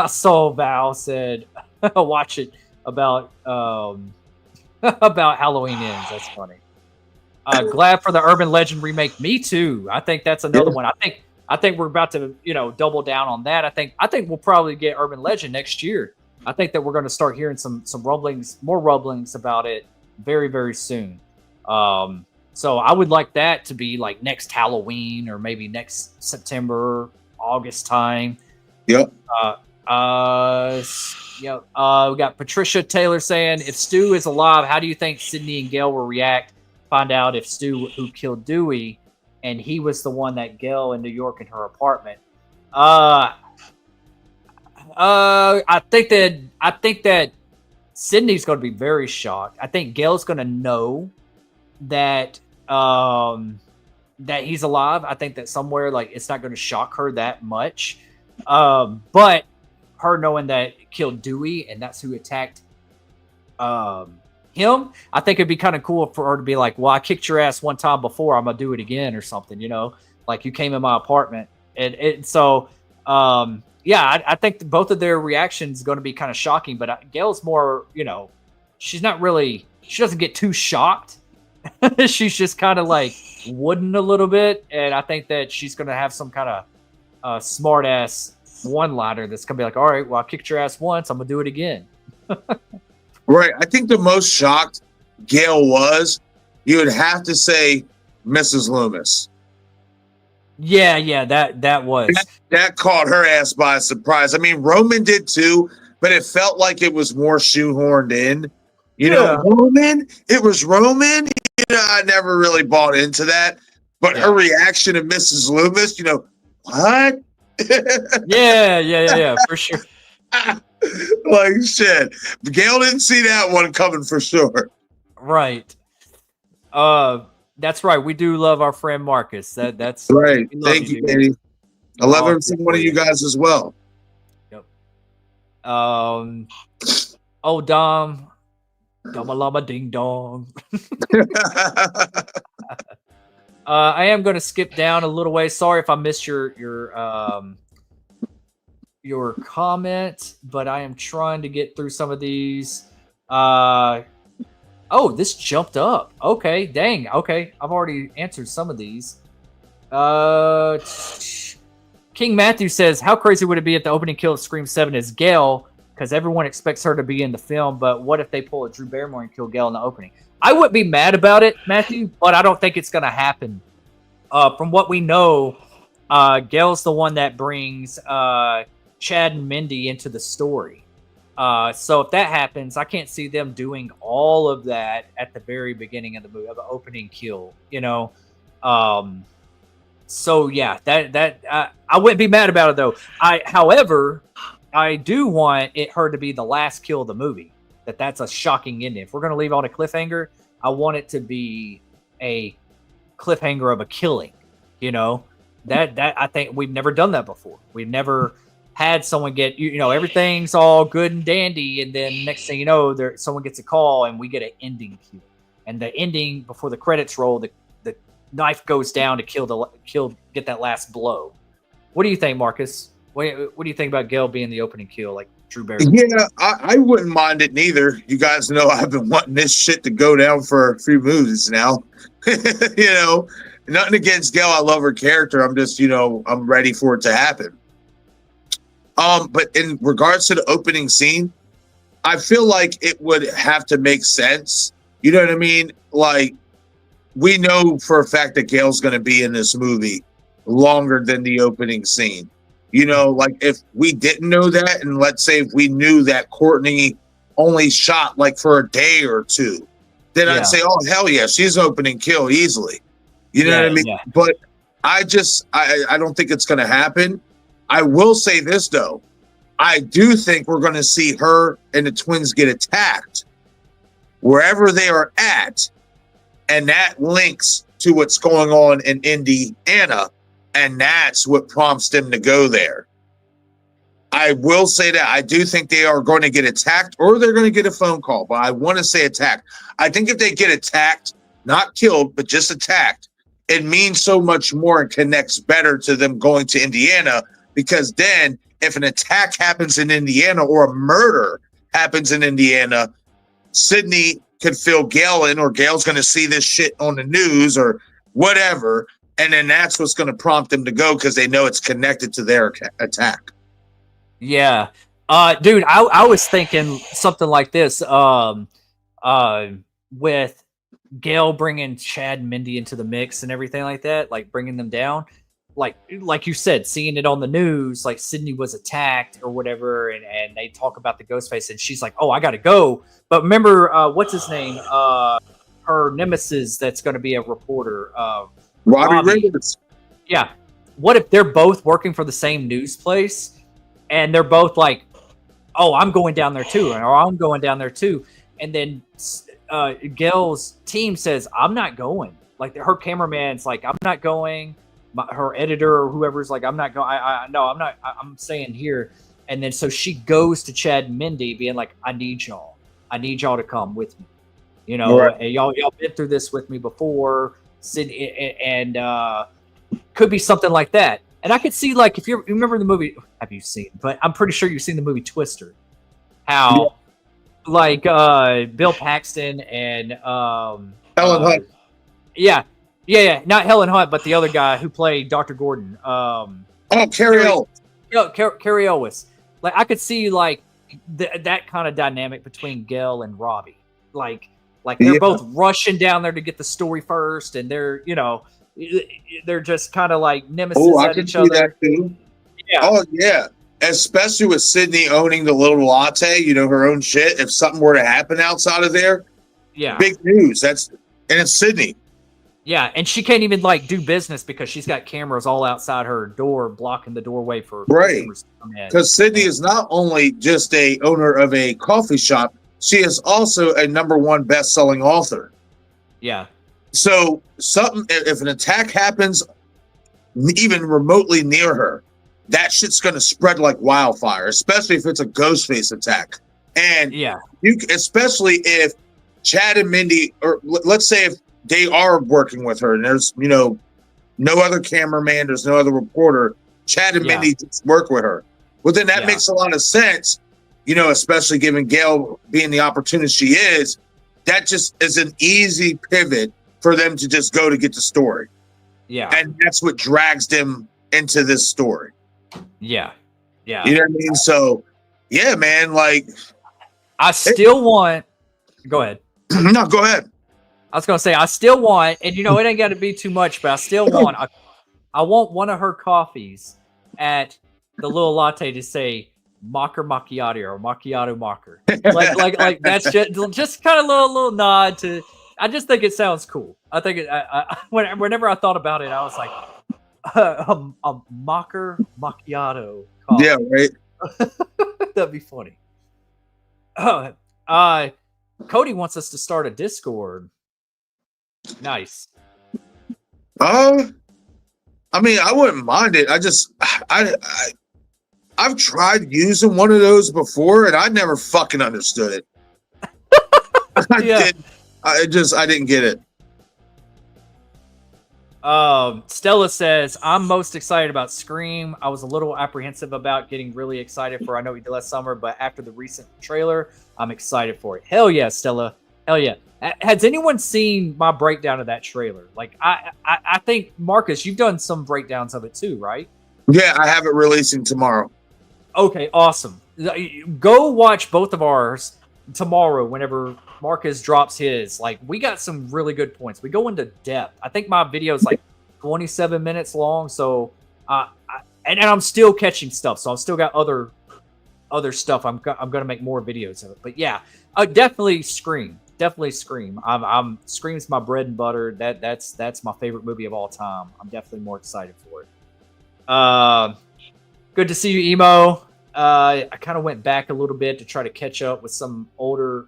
saw Val said, watch it about Halloween Ends. That's funny. Glad for the Urban Legend remake. Me too. I think that's another one. I think we're about to, double down on that. I think we'll probably get Urban Legend next year. I think that we're going to start hearing some rumblings, more rumblings about it very, very soon. So So I would like that to be like next Halloween or maybe next September, August time. Yep. We got Patricia Taylor saying, if Stu is alive, how do you think Sydney and Gail will react? Find out if Stu who killed Dewey, and he was the one that Gail in New York in her apartment. I think that Sydney's going to be very shocked. I think Gail's going to know that that he's alive. I think that somewhere like it's not going to shock her that much. But her knowing that it killed Dewey and that's who attacked him, I think it'd be kind of cool for her to be like, well, I kicked your ass one time before, I'm gonna do it again or something, like you came in my apartment. And so I think both of their reactions going to be kind of shocking, but Gail's more, she doesn't get too shocked. She's just kind of like wooden a little bit, and I think that she's going to have some kind of smart ass one-liner that's going to be like, all right, well, I kicked your ass once, I'm going to do it again. Right. I think the most shocked Gail was, you would have to say Mrs. Loomis. Yeah, that was. That caught her ass by surprise. I mean, Roman did too, but it felt like it was more shoehorned in. Roman, it was Roman. I never really bought into that. But her reaction to Mrs. Loomis, what? Yeah, for sure. Like shit. Gail didn't see that one coming for sure. Right. That's right. We do love our friend Marcus. That's right. Thank you, Danny. I love him from one of you guys as well. Yep. Dom. Dama ding dong. I am going to skip down a little way. Sorry if I missed your comment, but I am trying to get through some of these. This jumped up. Okay, dang. Okay, I've already answered some of these. King Matthew says, how crazy would it be if the opening kill of Scream 7 is Gail? Because everyone expects her to be in the film, but what if they pull a Drew Barrymore and kill Gail in the opening? I wouldn't be mad about it, Matthew, but I don't think it's going to happen. From what we know, Gail's the one that brings Chad and Mindy into the story. So if that happens, I can't see them doing all of that at the very beginning of the movie, of the opening kill, So yeah, that I wouldn't be mad about it though. However, I do want her to be the last kill of the movie. That's a shocking ending. If we're going to leave on a cliffhanger, I want it to be a cliffhanger of a killing. That I think we've never done that before. We've never had someone get, everything's all good and dandy, and then next thing you know, someone gets a call and we get an ending cue. And the ending before the credits roll, the knife goes down to get that last blow. What do you think, Marcus? What do you think about Gail being the opening kill, like Drew Barrymore? Yeah, I wouldn't mind it neither. You guys know I've been wanting this shit to go down for a few movies now. Nothing against Gail. I love her character. I'm just, I'm ready for it to happen. But in regards to the opening scene, I feel like it would have to make sense. You know what I mean? Like, we know for a fact that Gail's going to be in this movie longer than the opening scene. Like if we didn't know that, and let's say if we knew that Courtney only shot like for a day or two, then I'd say, oh, hell yeah, she's opening kill easily. You know what I mean? Yeah. But I don't think it's going to happen. I will say this, though. I do think we're going to see her and the twins get attacked wherever they are at. And that links to what's going on in Indiana. And that's what prompts them to go there. I will say that I do think they are going to get attacked, or they're going to get a phone call. But I want to say attacked. I think if they get attacked, not killed, but just attacked, it means so much more and connects better to them going to Indiana. Because then if an attack happens in Indiana or a murder happens in Indiana, Sydney could fill Gail in, or Gail's going to see this shit on the news or whatever. And then that's what's going to prompt them to go, because they know it's connected to their attack. Yeah. Dude, I was thinking something like this with Gail bringing Chad and Mindy into the mix and everything like that, like bringing them down. Like you said, seeing it on the news, like Sydney was attacked or whatever, and they talk about the Ghostface, and she's like, "Oh, I got to go." But remember, what's his name? Her nemesis that's going to be a reporter, Robbie Rivers. Yeah. What if they're both working for the same news place, and they're both like, "Oh, I'm going down there too," or "I'm going down there too," and then Gail's team says, "I'm not going." Like her cameraman's like, "I'm not going." Her editor or whoever's like, "I'm not going. No, I'm not. I'm staying here." And then so she goes to Chad and Mindy, being like, "I need y'all. I need y'all to come with me. You know, Right. and y'all been through this with me before." And could be something like that. And I could see, like, if you remember the movie, have you seen? But I'm pretty sure you've seen the movie Twister. How, like, Bill Paxton and Helen Hunt. Yeah, not Helen Hunt, but the other guy who played Dr. Gordon. Carrie Ellis. Carrie Ellis. Like, I could see like that kind of dynamic between Gail and Robbie. Like they're both rushing down there to get the story first, and they're they're just kind of like nemesis I at can each see other. that too. Yeah. Oh yeah, especially with Sydney owning the little latte, her own shit. If something were to happen outside of there, Yeah. big news. And it's Sydney. Yeah, and she can't even like do business because she's got cameras all outside her door, blocking the doorway for Right. customers to come in. Because Sydney is not only just a owner of a coffee shop, she is also a #1 best-selling author. Yeah. So if an attack happens even remotely near her, that shit's going to spread like wildfire, especially if it's a Ghostface attack. And especially if Chad and Mindy, or let's say if they are working with her and there's, no other cameraman, there's no other reporter, Chad and Mindy just work with her. Well, then that makes a lot of sense, especially given Gail being the opportunist she is. That just is an easy pivot for them to just go to get the story. Yeah. And that's what drags them into this story. Yeah. Yeah. You know what I mean? So, yeah, man, like. I still want. Go ahead. No, go ahead. I was gonna say I still want, and it ain't got to be too much, but I still want. I want one of her coffees at the little latte to say "Mocker Macchiato" or "Macchiato Mocker." like that's just kind of little nod to. I just think it sounds cool. I think whenever I thought about it, I was like, a Mocker Macchiato coffee. Yeah, right. That'd be funny. Cody wants us to start a Discord. Nice. I mean, I wouldn't mind it. I've tried using one of those before, and I never fucking understood it. I didn't get it. Stella says, "I'm most excited about Scream. I was a little apprehensive about getting really excited for I Know We Did Last Summer, but after the recent trailer, I'm excited for it." Hell yeah, Stella. Hell yeah. Has anyone seen my breakdown of that trailer? Like, I think, Marcus, you've done some breakdowns of it too, right? Yeah, I have it releasing tomorrow. Okay, awesome. Go watch both of ours tomorrow whenever Marcus drops his. Like, we got some really good points. We go into depth. I think my video is like 27 minutes long, so and I'm still catching stuff, so I've still got other stuff. I'm gonna make more videos of it. But yeah, definitely Scream. Definitely Scream. I'm Scream's my bread and butter. That's my favorite movie of all time. I'm definitely more excited for it. Good to see you, Emo. I kind of went back a little bit to try to catch up with some older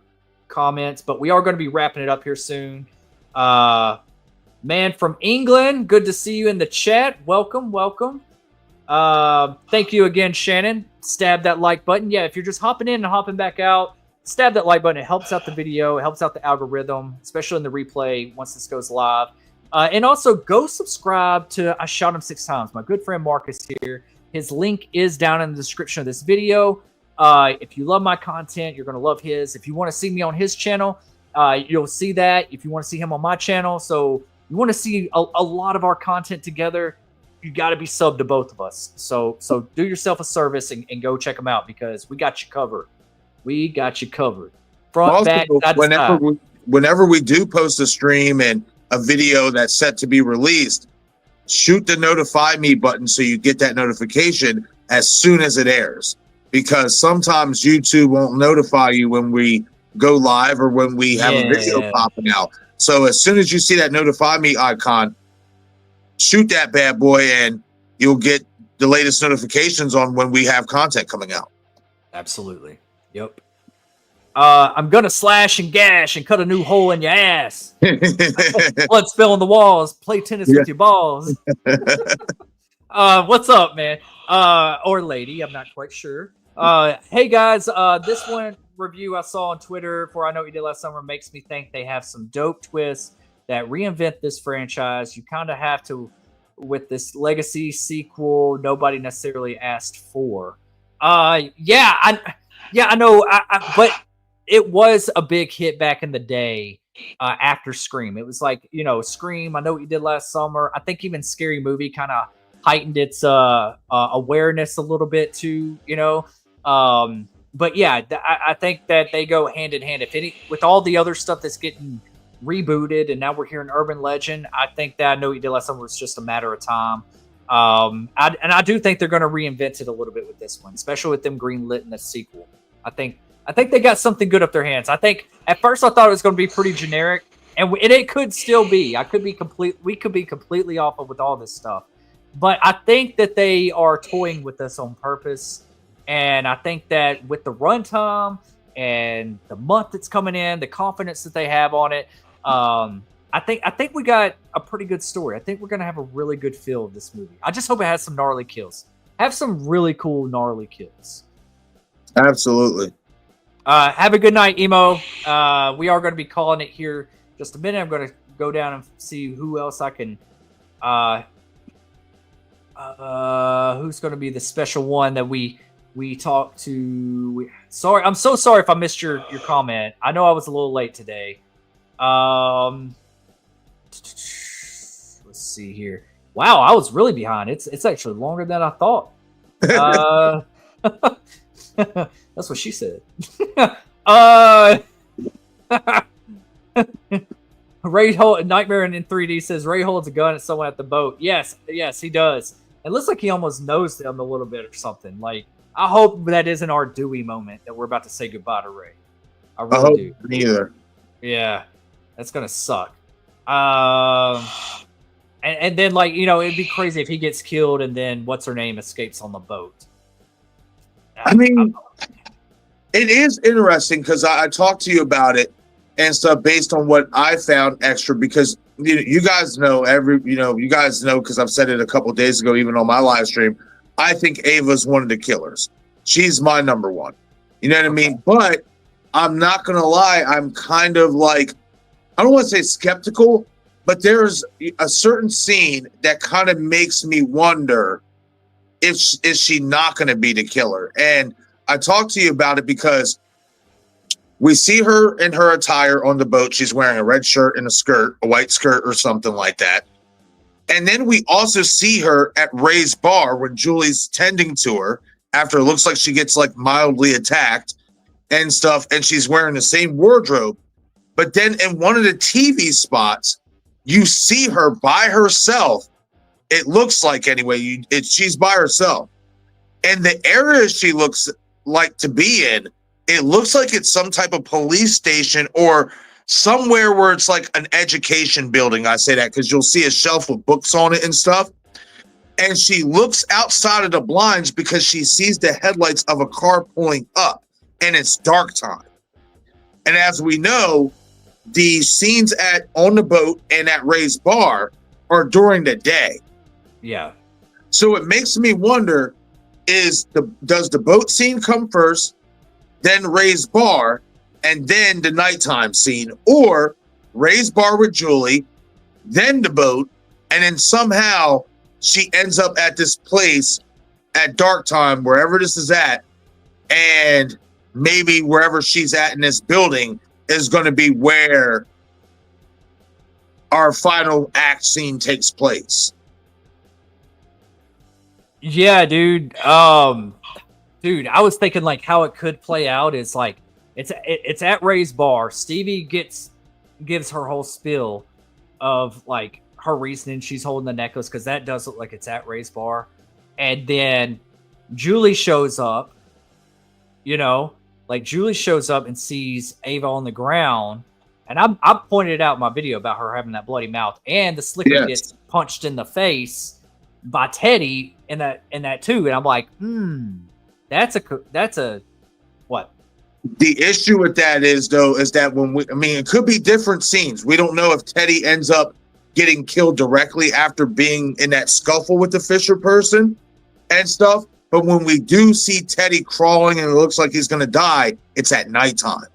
comments, but we are going to be wrapping it up here soon. Man from England, good to see you in the chat. Welcome. Thank you again, Shannon. Stab that like button. Yeah, if you're just hopping in and hopping back out, stab that like button. It helps out the video. It helps out the algorithm, especially in the replay once this goes live. And also go subscribe to I Shot Him 6 Times. My good friend Marcus here. His link is down in the description of this video. If you love my content, you're going to love his. If you want to see me on his channel, you'll see that. If you want to see him on my channel, so you want to see a lot of our content together, you got to be subbed to both of us. So do yourself a service and go check them out because we got you covered. We got you covered. Front, Also, back, side to whenever side. whenever we do post a stream and a video that's set to be released, shoot the notify me button so you get that notification as soon as it airs. Because sometimes YouTube won't notify you when we go live or when we have a video popping out. So as soon as you see that notify me icon, shoot that bad boy and you'll get the latest notifications on when we have content coming out. Absolutely. Yep. I'm gonna slash and gash and cut a new hole in your ass. Blood spill on the walls. Play tennis with your balls. What's up, man? Or lady, I'm not quite sure. Hey guys, this one review I saw on Twitter for I Know What You Did Last Summer makes me think they have some dope twists that reinvent this franchise. You kind of have to with this legacy sequel nobody necessarily asked for. I know, but it was a big hit back in the day after Scream. It was like, you know, Scream, I Know What You Did Last Summer. I think even Scary Movie kind of heightened its awareness a little bit too, you know. But yeah, I think that they go hand in hand. If any, with all the other stuff that's getting rebooted and now we're hearing Urban Legend, I think that I Know What You Did Last Summer was just a matter of time. I do think they're going to reinvent it a little bit with this one, especially with them greenlit in the sequel. I think they got something good up their hands. I think at first I thought it was going to be pretty generic, and it could still be. We could be completely off of with all this stuff, but I think that they are toying with us on purpose, and I think that with the runtime and the month that's coming in, the confidence that they have on it, I think we got a pretty good story. I think we're going to have a really good feel of this movie. I just hope it has some gnarly kills. Have some really cool gnarly kills. Absolutely. Have a good night, Emo. We are going to be calling it here just a minute. I'm going to go down and see who else I can who's going to be the special one that we talked to. Sorry, I'm so sorry if I missed your comment. I know I was a little late today. Let's see here. Wow, I was really behind. It's actually longer than I thought. That's what she said. Ray Nightmare in 3D says Ray holds a gun at someone at the boat. Yes, he does. It looks like he almost knows them a little bit or something. Like, I hope that isn't our Dewey moment that we're about to say goodbye to Ray. I really do. Neither. Yeah, that's gonna suck. And then, like, you know, it'd be crazy if he gets killed and then what's her name escapes on the boat. I mean, it is interesting because I talked to you about it and stuff based on what I found extra, because you guys know because I've said it a couple days ago, even on my live stream. I think Ava's one of the killers. She's my number one. You know what I mean? But I'm not gonna lie, I'm kind of like, I don't want to say skeptical, but there's a certain scene that kind of makes me wonder is she not going to be the killer? And I talked to you about it because we see her in her attire on the boat. She's wearing a red shirt and a skirt, a white skirt or something like that. And then we also see her at Ray's bar when Julie's tending to her after it looks like she gets like mildly attacked and stuff. And she's wearing the same wardrobe. But then in one of the TV spots, you see her by herself. It looks like anyway, she's by herself. And the area she looks like to be in, it looks like it's some type of police station or somewhere where it's like an education building. I say that because you'll see a shelf with books on it and stuff. And she looks outside of the blinds because she sees the headlights of a car pulling up, and it's dark time. And as we know, the scenes on the boat and at Ray's bar are during the day. Yeah. So it makes me wonder, does the boat scene come first, then Ray's bar, and then the nighttime scene, or Ray's bar with Julie, then the boat, and then somehow she ends up at this place at dark time, wherever this is at, and maybe wherever she's at in this building is going to be where our final act scene takes place. Yeah, dude. I was thinking like how it could play out is like it's at Ray's bar. Stevie gets gives her whole spiel of like her reasoning she's holding the necklace because that does look like it's at Ray's bar. And then Julie shows up, you know, like Julie shows up and sees Ava on the ground. And I pointed out in my video about her having that bloody mouth, and the slicker gets punched in the face by Teddy in that too. And I'm like, that's a what? The issue with that is that it could be different scenes. We don't know if Teddy ends up getting killed directly after being in that scuffle with the Fisher person and stuff. But when we do see Teddy crawling and it looks like he's going to die, it's at nighttime.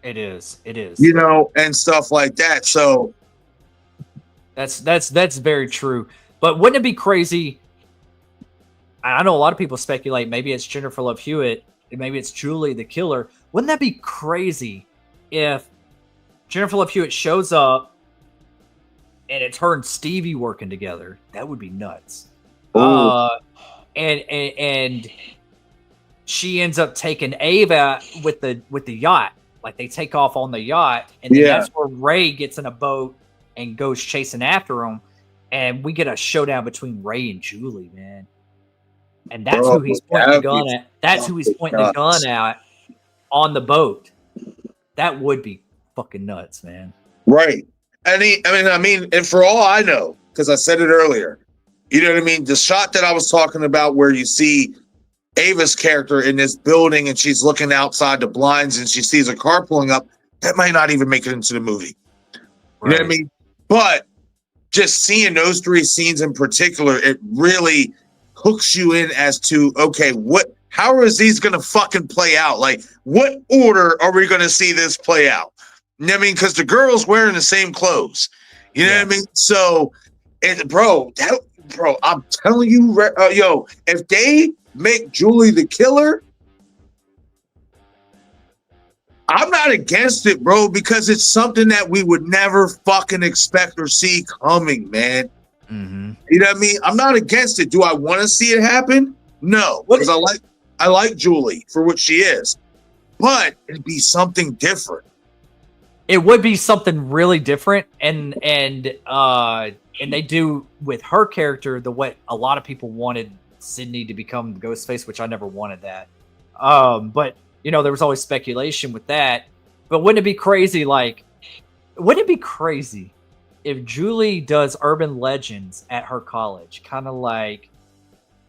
It is. You know, and stuff like that. So that's very true. But wouldn't it be crazy? I know a lot of people speculate maybe it's Jennifer Love Hewitt, and maybe it's Julie the killer. Wouldn't that be crazy if Jennifer Love Hewitt shows up and it's her and Stevie working together? That would be nuts. And she ends up taking Ava with the yacht. Like they take off on the yacht, and then that's where Ray gets in a boat and goes chasing after him, and we get a showdown between Ray and Julie, man. And that's who he's pointing the gun at. That's who he's pointing the gun at on the boat. That would be fucking nuts, man. Right. I mean, and for all I know, because I said it earlier, you know what I mean? The shot that I was talking about where you see Ava's character in this building and she's looking outside the blinds and she sees a car pulling up, that might not even make it into the movie. You know what I mean? But just seeing those three scenes in particular, it really hooks you in as to, okay, how is these going to fucking play out? Like, what order are we going to see this play out? You know what I mean? Because the girl's wearing the same clothes. You know what I mean? So, bro, I'm telling you, if they make Julie the killer, I'm not against it, bro, because it's something that we would never fucking expect or see coming, man. Mm-hmm. You know what I mean? I'm not against it. Do I want to see it happen? No, because I like Julie for what she is, but it'd be something different. It would be something really different, and they do with her character what a lot of people wanted Sydney to become Ghostface, which I never wanted that. But you know, there was always speculation with that. But wouldn't it be crazy? Wouldn't it be crazy if Julie does urban legends at her college, kind of like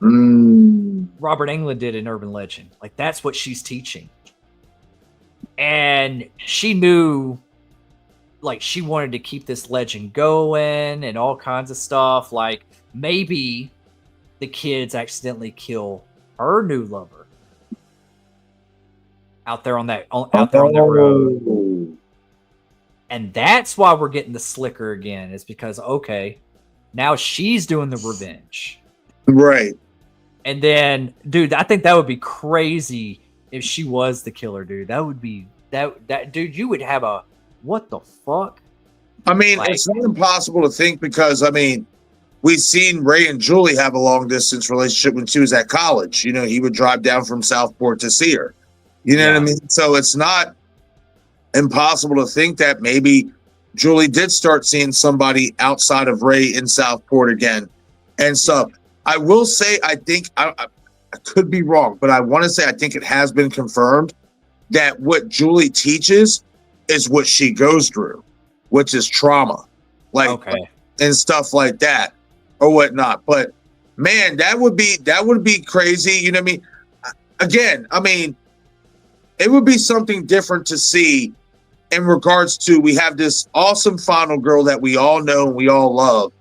Robert Englund did in Urban Legend? Like that's what she's teaching, and she knew, like she wanted to keep this legend going and all kinds of stuff. Like maybe the kids accidentally kill her new lover out there on that road. And that's why we're getting the slicker again, is because, okay, now she's doing the revenge. Right. And then, dude, I think that would be crazy if she was the killer, dude. That would be, that dude, you would have a, what the fuck? I mean, it's not impossible to think because, I mean, we've seen Ray and Julie have a long distance relationship when she was at college. You know, he would drive down from Southport to see her. You know what I mean? So it's not impossible to think that maybe Julie did start seeing somebody outside of Ray in Southport again. And so I will say, I think I could be wrong, but I want to say I think it has been confirmed that what Julie teaches is what she goes through, which is trauma, and stuff like that or whatnot. But man, that would be crazy. You know what I mean? Again, I mean, it would be something different to see in regards to, we have this awesome final girl that we all know and we all love,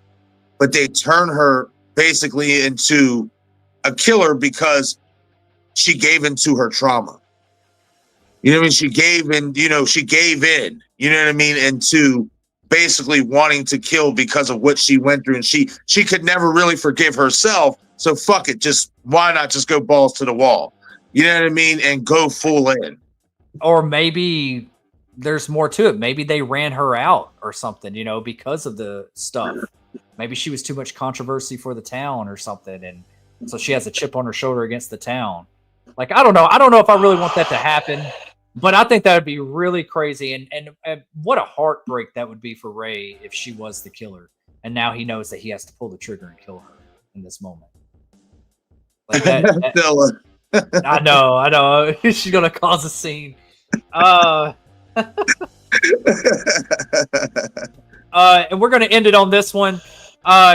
but they turn her basically into a killer because she gave into her trauma. You know what I mean? She gave in, you know what I mean? Into basically wanting to kill because of what she went through. And she could never really forgive herself. So fuck it. Why not just go balls to the wall? You know what I mean? And go full in. Or maybe there's more to it. Maybe they ran her out or something, because of the stuff. Maybe she was too much controversy for the town or something. And so she has a chip on her shoulder against the town. Like, I don't know. I don't know if I really want that to happen. But I think that would be really crazy, and what a heartbreak that would be for Ray if she was the killer, and now he knows that he has to pull the trigger and kill her in this moment. Like that, I know. She's gonna cause a scene. And we're gonna end it on this one.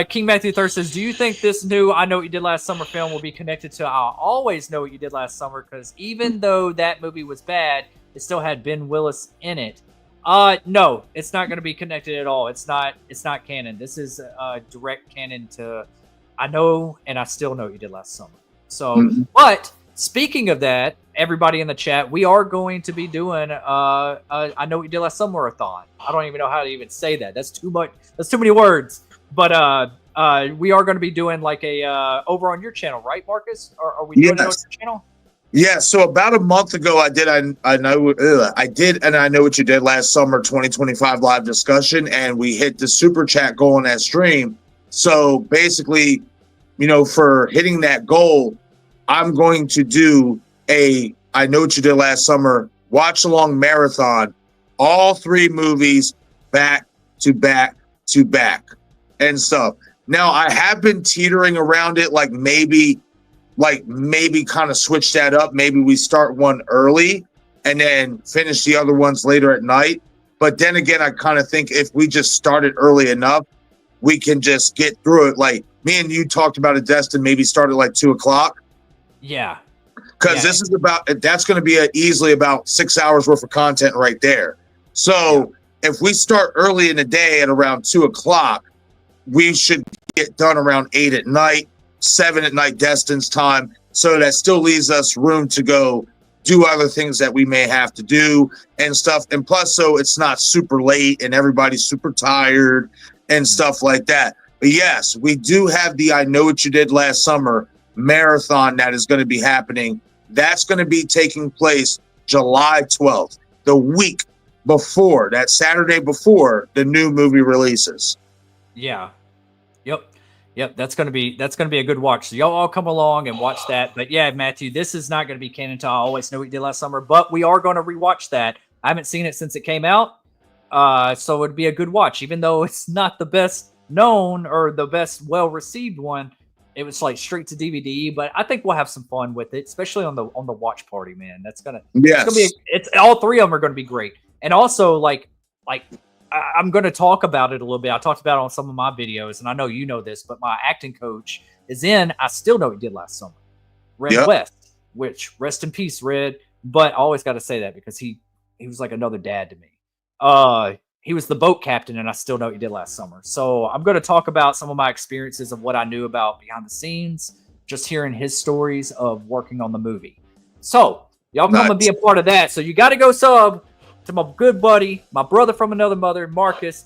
King Matthew Thirst says, do you think this new I Know What You Did Last Summer film will be connected to I Always Know What You Did Last Summer? Because even though that movie was bad, it still had Ben Willis in it. No, it's not going to be connected at all. It's not canon. This is direct canon to I Know and I Still Know What You Did Last Summer. So, but speaking of that, everybody in the chat, we are going to be doing I Know What You Did Last Summer-a-thon. I don't even know how to even say that. That's too much. That's too many words. But we are going to be doing like a over on your channel, right, Marcus? Or are we doing it on your channel? Yeah. So about a month ago, I did and I Know What You Did Last Summer 2025 live discussion, and we hit the super chat goal on that stream. So basically, for hitting that goal, I'm going to do a I Know What You Did Last Summer watch along marathon, all 3 movies back to back to back. And stuff. Now I have been teetering around it, like maybe kind of switch that up. Maybe we start one early and then finish the other ones later at night. But then again, I kind of think if we just started early enough, we can just get through it. Like me and you talked about it, Destin, maybe start at like 2:00. Yeah. Because this is that's going to be easily about 6 hours worth of content right there. So if we start early in the day at around 2:00, we should get done around 8 at night, 7 at night, Destin's time. So that still leaves us room to go do other things that we may have to do and stuff. And plus, so it's not super late and everybody's super tired and stuff like that. But yes, we do have the I Know What You Did Last Summer marathon that is going to be happening. That's going to be taking place July 12th, the week before, that Saturday before the new movie releases. Yeah. Yep. That's gonna be a good watch. So y'all all come along and watch that. But yeah, Matthew, this is not gonna be canon to I Always Know What You Did Last Summer, but we are gonna rewatch that. I haven't seen it since it came out. So it'd be a good watch, even though it's not the best known or the best well-received one. It was like straight to DVD, but I think we'll have some fun with it, especially on the watch party, man. It's gonna be all 3 of them are gonna be great. And also like I'm going to talk about it a little bit. I talked about it on some of my videos, and I know you know this, but my acting coach is in I Still Know What You Did Last Summer. Red West, which rest in peace, Red. But I always got to say that because he was like another dad to me. He was the boat captain, and I Still Know What You Did Last Summer. So I'm going to talk about some of my experiences of what I knew about behind the scenes, just hearing his stories of working on the movie. So y'all come and be a part of that. So you got to go sub to my good buddy, my brother from another mother, Marcus.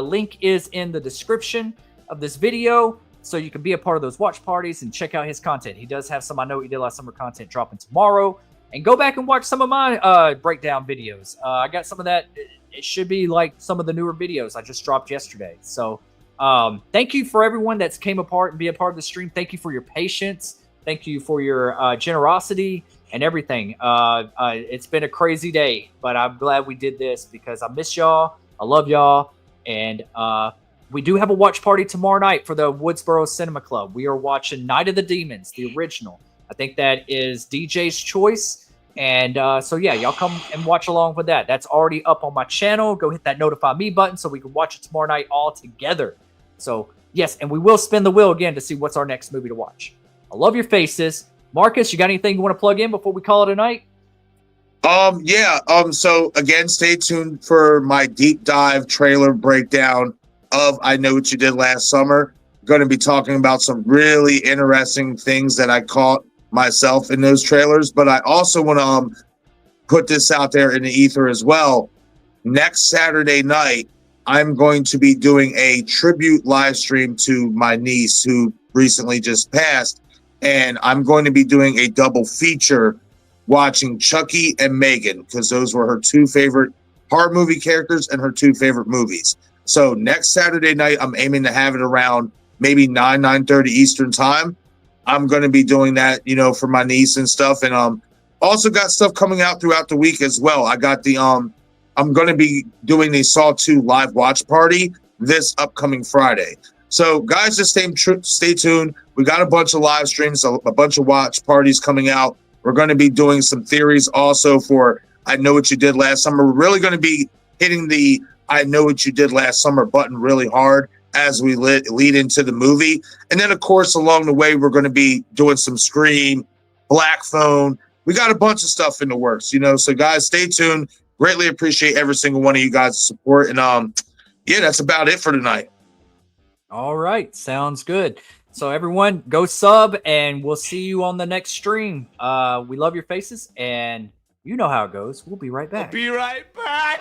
Link is in the description of this video, so you can be a part of those watch parties and check out his content. He does have some I Know What You Did Last Summer content dropping tomorrow, and go back and watch some of my breakdown videos. I got some of that. It should be like some of the newer videos I just dropped yesterday. So thank you for everyone that's came apart and be a part of the stream. Thank you for your patience. Thank you for your generosity and everything. It's been a crazy day, but I'm glad we did this because I miss y'all. I love y'all. And we do have a watch party tomorrow night for the Woodsboro Cinema Club. We are watching Night of the Demons, the original. I think that is DJ's choice. And so, yeah, y'all come and watch along with that. That's already up on my channel. Go hit that notify me button so we can watch it tomorrow night all together. So, yes, and we will spin the wheel again to see what's our next movie to watch. I love your faces. Marcus, you got anything you want to plug in before we call it a night? So again, stay tuned for my deep dive trailer breakdown of I Know What You Did Last Summer. Going to be talking about some really interesting things that I caught myself in those trailers, but I also want to put this out there in the ether as well. Next Saturday night, I'm going to be doing a tribute live stream to my niece who recently just passed. And I'm going to be doing a double feature watching Chucky and Megan because those were her 2 favorite horror movie characters and her 2 favorite movies. So next Saturday night, I'm aiming to have it around maybe 9:30 Eastern time. I'm going to be doing that, for my niece and stuff. And Also got stuff coming out throughout the week as well. I got the I'm going to be doing the Saw 2 live watch party this upcoming Friday. So guys, just stay tuned. We got a bunch of live streams, a bunch of watch parties coming out. We're going to be doing some theories also for I Know What You Did Last Summer. We're really going to be hitting the I Know What You Did Last Summer button really hard as we lead into the movie. And then, of course, along the way, we're going to be doing some Scream, Black Phone. We got a bunch of stuff in the works, you know. So, guys, stay tuned. Greatly appreciate every single one of you guys' support. And, yeah, that's about it for tonight. All right. Sounds good. So, everyone, go sub, and we'll see you on the next stream. We love your faces, and you know how it goes. We'll be right back. Be right back.